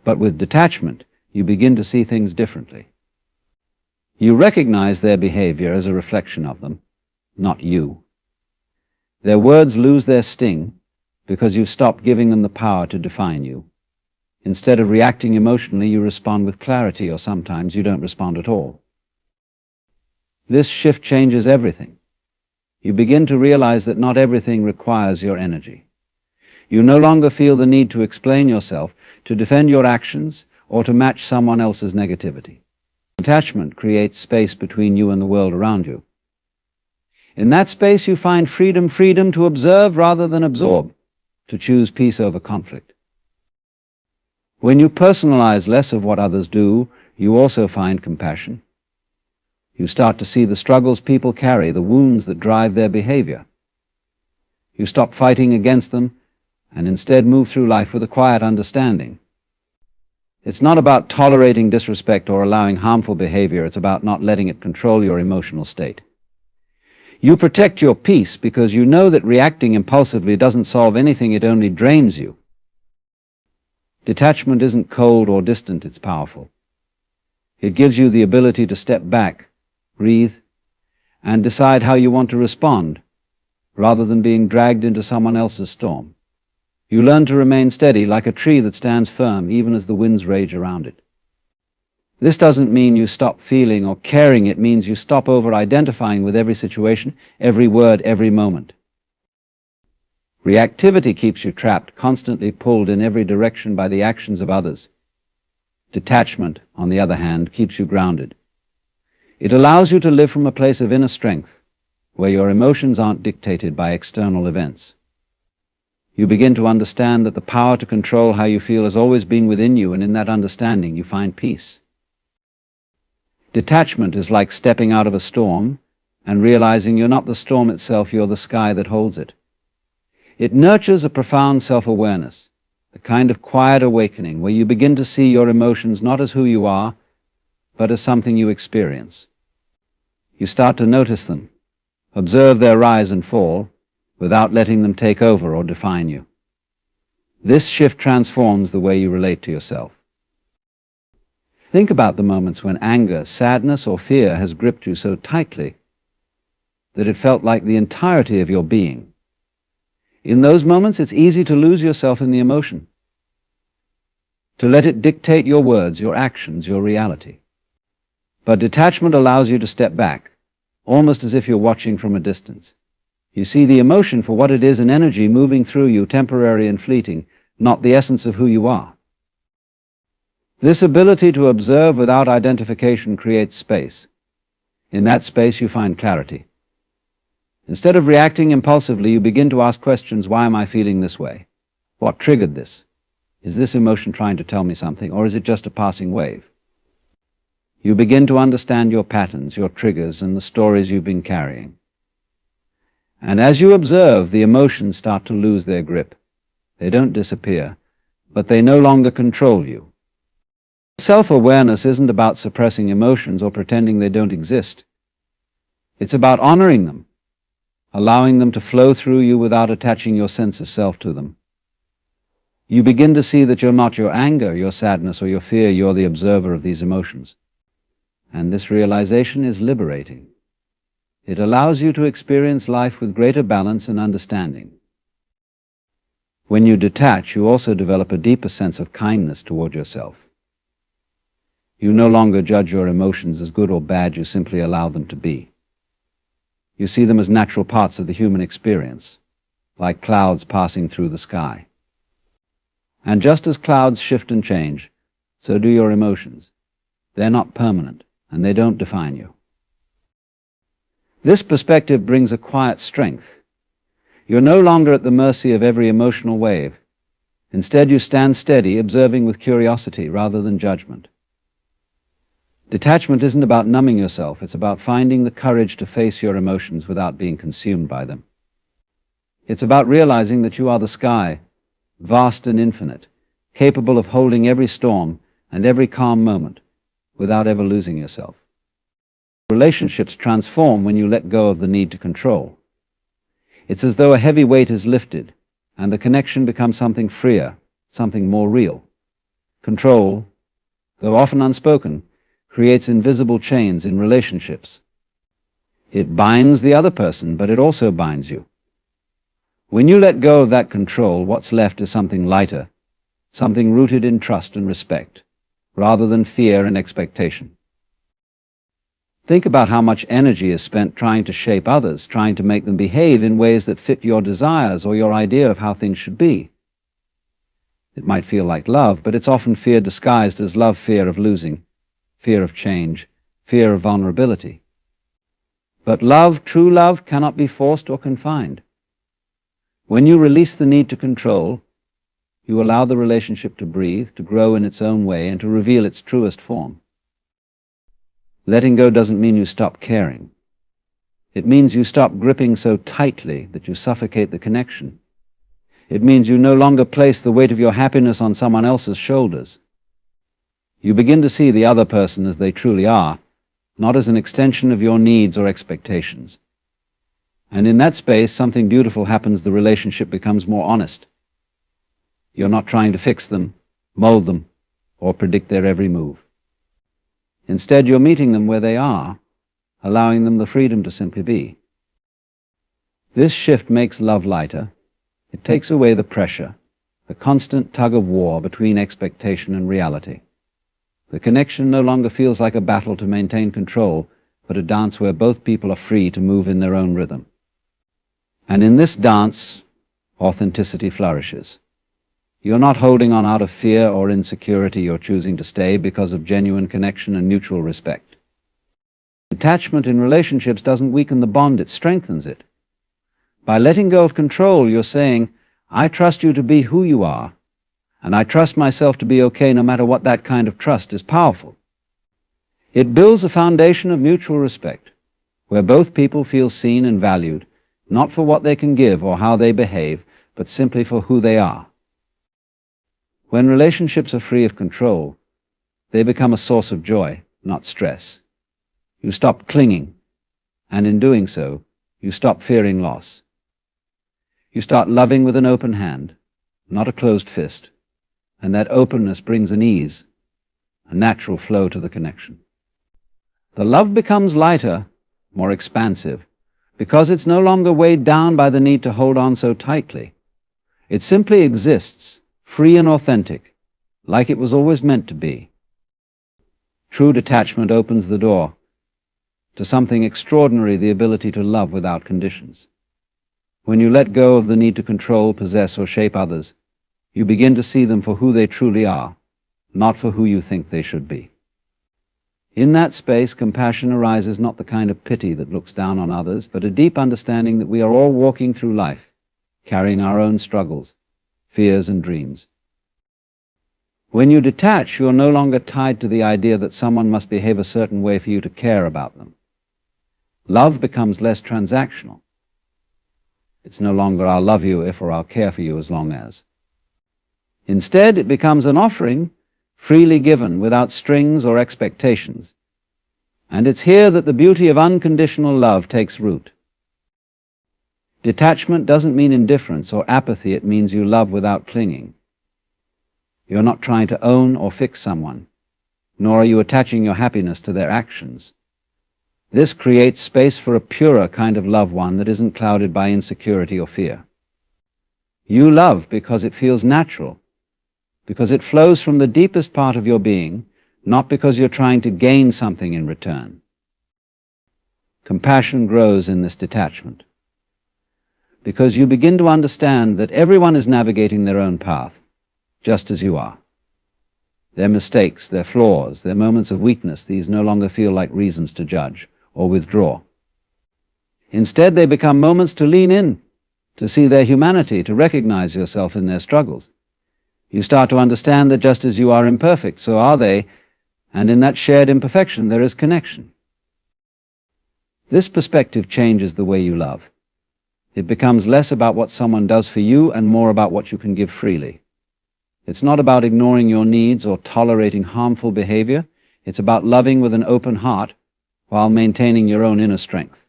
Speaker 1: But with detachment, you begin to see things differently. You recognize their behavior as a reflection of them, not you. Their words lose their sting because you've stopped giving them the power to define you. Instead of reacting emotionally, you respond with clarity, or sometimes you don't respond at all. This shift changes everything. You begin to realize that not everything requires your energy. You no longer feel the need to explain yourself, to defend your actions, or to match someone else's negativity. Detachment creates space between you and the world around you. In that space you find freedom to observe rather than absorb, to choose peace over conflict. When you personalize less of what others do, you also find compassion. You start to see the struggles people carry, the wounds that drive their behavior. You stop fighting against them and instead move through life with a quiet understanding. It's not about tolerating disrespect or allowing harmful behavior. It's about not letting it control your emotional state. You protect your peace because you know that reacting impulsively doesn't solve anything, it only drains you. Detachment isn't cold or distant, it's powerful. It gives you the ability to step back, breathe, and decide how you want to respond, rather than being dragged into someone else's storm. You learn to remain steady, like a tree that stands firm even as the winds rage around it. This doesn't mean you stop feeling or caring. It means you stop over-identifying with every situation, every word, every moment. Reactivity keeps you trapped, constantly pulled in every direction by the actions of others. Detachment, on the other hand, keeps you grounded. It allows you to live from a place of inner strength, where your emotions aren't dictated by external events. You begin to understand that the power to control how you feel has always been within you, and in that understanding you find peace. Detachment is like stepping out of a storm and realizing you're not the storm itself, you're the sky that holds it. It nurtures a profound self-awareness, a kind of quiet awakening where you begin to see your emotions not as who you are, but as something you experience. You start to notice them, observe their rise and fall, without letting them take over or define you. This shift transforms the way you relate to yourself. Think about the moments when anger, sadness, or fear has gripped you so tightly that it felt like the entirety of your being. In those moments, it's easy to lose yourself in the emotion, to let it dictate your words, your actions, your reality. But detachment allows you to step back, almost as if you're watching from a distance. You see the emotion for what it is, an energy moving through you, temporary and fleeting, not the essence of who you are. This ability to observe without identification creates space. In that space, you find clarity. Instead of reacting impulsively, you begin to ask questions. Why am I feeling this way? What triggered this? Is this emotion trying to tell me something, or is it just a passing wave? You begin to understand your patterns, your triggers, and the stories you've been carrying. And as you observe, the emotions start to lose their grip. They don't disappear, but they no longer control you. Self-awareness isn't about suppressing emotions or pretending they don't exist. It's about honoring them, allowing them to flow through you without attaching your sense of self to them. You begin to see that you're not your anger, your sadness, or your fear. You're the observer of these emotions. And this realization is liberating. It allows you to experience life with greater balance and understanding. When you detach, you also develop a deeper sense of kindness toward yourself. You no longer judge your emotions as good or bad, you simply allow them to be. You see them as natural parts of the human experience, like clouds passing through the sky. And just as clouds shift and change, so do your emotions. They're not permanent, and they don't define you. This perspective brings a quiet strength. You're no longer at the mercy of every emotional wave. Instead, you stand steady, observing with curiosity rather than judgment. Detachment isn't about numbing yourself, it's about finding the courage to face your emotions without being consumed by them. It's about realizing that you are the sky, vast and infinite, capable of holding every storm and every calm moment without ever losing yourself. Relationships transform when you let go of the need to control. It's as though a heavy weight is lifted and the connection becomes something freer, something more real. Control, though often unspoken, creates invisible chains in relationships. It binds the other person, but it also binds you. When you let go of that control, what's left is something lighter, something rooted in trust and respect, rather than fear and expectation. Think about how much energy is spent trying to shape others, trying to make them behave in ways that fit your desires or your idea of how things should be. It might feel like love, but it's often fear disguised as love, fear of losing, fear of change, fear of vulnerability. But love, true love, cannot be forced or confined. When you release the need to control, you allow the relationship to breathe, to grow in its own way, and to reveal its truest form. Letting go doesn't mean you stop caring. It means you stop gripping so tightly that you suffocate the connection. It means you no longer place the weight of your happiness on someone else's shoulders. You begin to see the other person as they truly are, not as an extension of your needs or expectations. And in that space, something beautiful happens. The relationship becomes more honest. You're not trying to fix them, mold them, or predict their every move. Instead, you're meeting them where they are, allowing them the freedom to simply be. This shift makes love lighter. It takes away the pressure, the constant tug of war between expectation and reality. The connection no longer feels like a battle to maintain control, but a dance where both people are free to move in their own rhythm. And in this dance, authenticity flourishes. You're not holding on out of fear or insecurity. You're choosing to stay because of genuine connection and mutual respect. Attachment in relationships doesn't weaken the bond, it strengthens it. By letting go of control, you're saying, I trust you to be who you are, and I trust myself to be okay no matter what. That kind of trust is powerful. It builds a foundation of mutual respect, where both people feel seen and valued, not for what they can give or how they behave, but simply for who they are. When relationships are free of control, they become a source of joy, not stress. You stop clinging, and in doing so, you stop fearing loss. You start loving with an open hand, not a closed fist, and that openness brings an ease, a natural flow to the connection. The love becomes lighter, more expansive, because it's no longer weighed down by the need to hold on so tightly. It simply exists, free and authentic, like it was always meant to be. True detachment opens the door to something extraordinary, the ability to love without conditions. When you let go of the need to control, possess, or shape others, you begin to see them for who they truly are, not for who you think they should be. In that space, compassion arises, not the kind of pity that looks down on others, but a deep understanding that we are all walking through life, carrying our own struggles, fears, and dreams. When you detach, you are no longer tied to the idea that someone must behave a certain way for you to care about them. Love becomes less transactional. It's no longer I'll love you if, or I'll care for you as long as. Instead, it becomes an offering, freely given, without strings or expectations. And it's here that the beauty of unconditional love takes root. Detachment doesn't mean indifference or apathy. It means you love without clinging. You're not trying to own or fix someone, nor are you attaching your happiness to their actions. This creates space for a purer kind of love, one that isn't clouded by insecurity or fear. You love because it feels natural, because it flows from the deepest part of your being, not because you're trying to gain something in return. Compassion grows in this detachment, because you begin to understand that everyone is navigating their own path, just as you are. Their mistakes, their flaws, their moments of weakness, these no longer feel like reasons to judge or withdraw. Instead, they become moments to lean in, to see their humanity, to recognize yourself in their struggles. You start to understand that just as you are imperfect, so are they, and in that shared imperfection there is connection. This perspective changes the way you love. It becomes less about what someone does for you and more about what you can give freely. It's not about ignoring your needs or tolerating harmful behavior. It's about loving with an open heart while maintaining your own inner strength.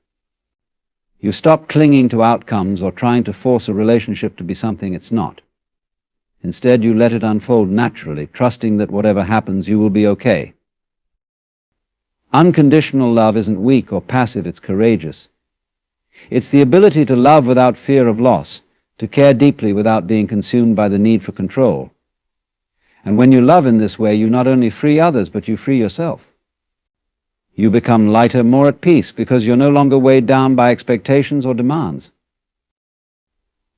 Speaker 1: You stop clinging to outcomes or trying to force a relationship to be something it's not. Instead, you let it unfold naturally, trusting that whatever happens, you will be okay. Unconditional love isn't weak or passive, it's courageous. It's the ability to love without fear of loss, to care deeply without being consumed by the need for control. And when you love in this way, you not only free others, but you free yourself. You become lighter, more at peace, because you're no longer weighed down by expectations or demands.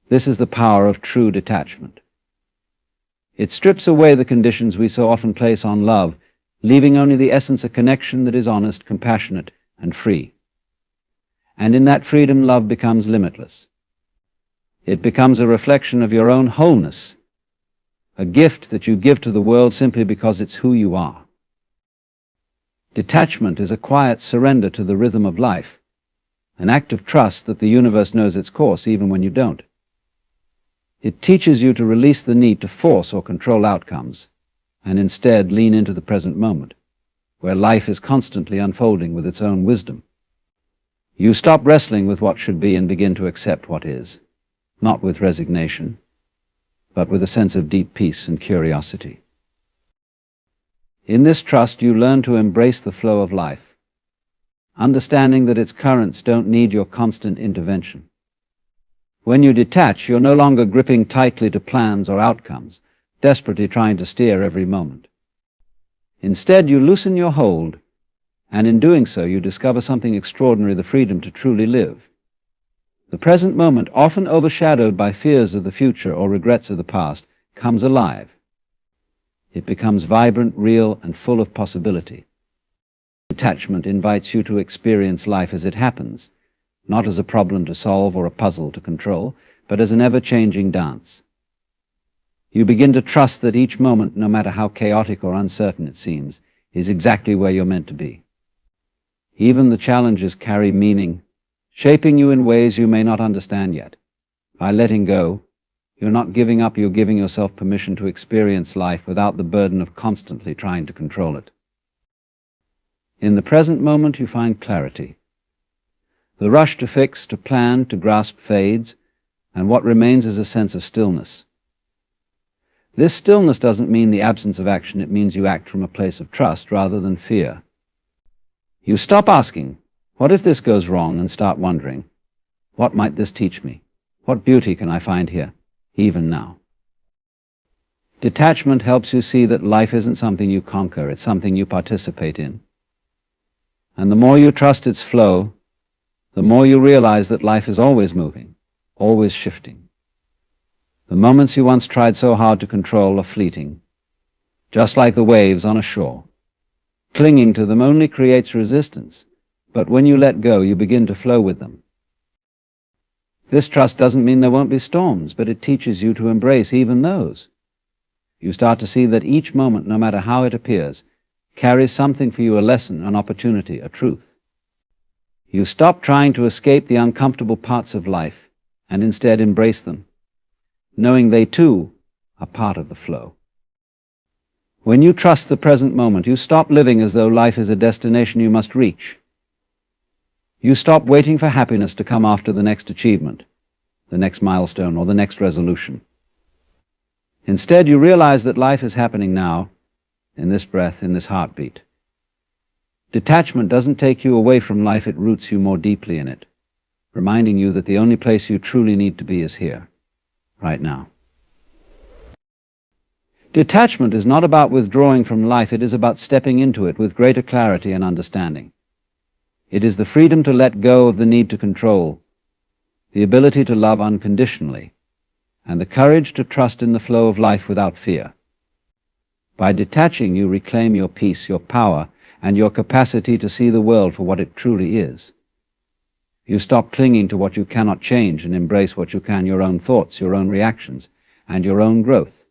Speaker 1: This is the power of true detachment. It strips away the conditions we so often place on love, leaving only the essence of connection that is honest, compassionate, and free. And in that freedom, love becomes limitless. It becomes a reflection of your own wholeness, a gift that you give to the world simply because it's who you are. Detachment is a quiet surrender to the rhythm of life, an act of trust that the universe knows its course even when you don't. It teaches you to release the need to force or control outcomes, and instead lean into the present moment, where life is constantly unfolding with its own wisdom. You stop wrestling with what should be and begin to accept what is, not with resignation, but with a sense of deep peace and curiosity. In this trust, you learn to embrace the flow of life, understanding that its currents don't need your constant intervention. When you detach, you're no longer gripping tightly to plans or outcomes, desperately trying to steer every moment. Instead, you loosen your hold, and in doing so, you discover something extraordinary, the freedom to truly live. The present moment, often overshadowed by fears of the future or regrets of the past, comes alive. It becomes vibrant, real, and full of possibility. Detachment invites you to experience life as it happens, not as a problem to solve or a puzzle to control, but as an ever-changing dance. You begin to trust that each moment, no matter how chaotic or uncertain it seems, is exactly where you're meant to be. Even the challenges carry meaning, shaping you in ways you may not understand yet. By letting go, you're not giving up, you're giving yourself permission to experience life without the burden of constantly trying to control it. In the present moment, you find clarity. The rush to fix, to plan, to grasp fades, and what remains is a sense of stillness. This stillness doesn't mean the absence of action, it means you act from a place of trust rather than fear. You stop asking, what if this goes wrong, and start wondering, what might this teach me? What beauty can I find here, even now? Detachment helps you see that life isn't something you conquer, it's something you participate in. And the more you trust its flow, the more you realize that life is always moving, always shifting. The moments you once tried so hard to control are fleeting, just like the waves on a shore. Clinging to them only creates resistance, but when you let go, you begin to flow with them. This trust doesn't mean there won't be storms, but it teaches you to embrace even those. You start to see that each moment, no matter how it appears, carries something for you, a lesson, an opportunity, a truth. You stop trying to escape the uncomfortable parts of life and instead embrace them, knowing they too are part of the flow. When you trust the present moment, you stop living as though life is a destination you must reach. You stop waiting for happiness to come after the next achievement, the next milestone, or the next resolution. Instead, you realize that life is happening now, in this breath, in this heartbeat. Detachment doesn't take you away from life, it roots you more deeply in it, reminding you that the only place you truly need to be is here, right now. Detachment is not about withdrawing from life, it is about stepping into it with greater clarity and understanding. It is the freedom to let go of the need to control, the ability to love unconditionally, and the courage to trust in the flow of life without fear. By detaching, you reclaim your peace, your power, and your capacity to see the world for what it truly is. You stop clinging to what you cannot change and embrace what you can, your own thoughts, your own reactions, and your own growth.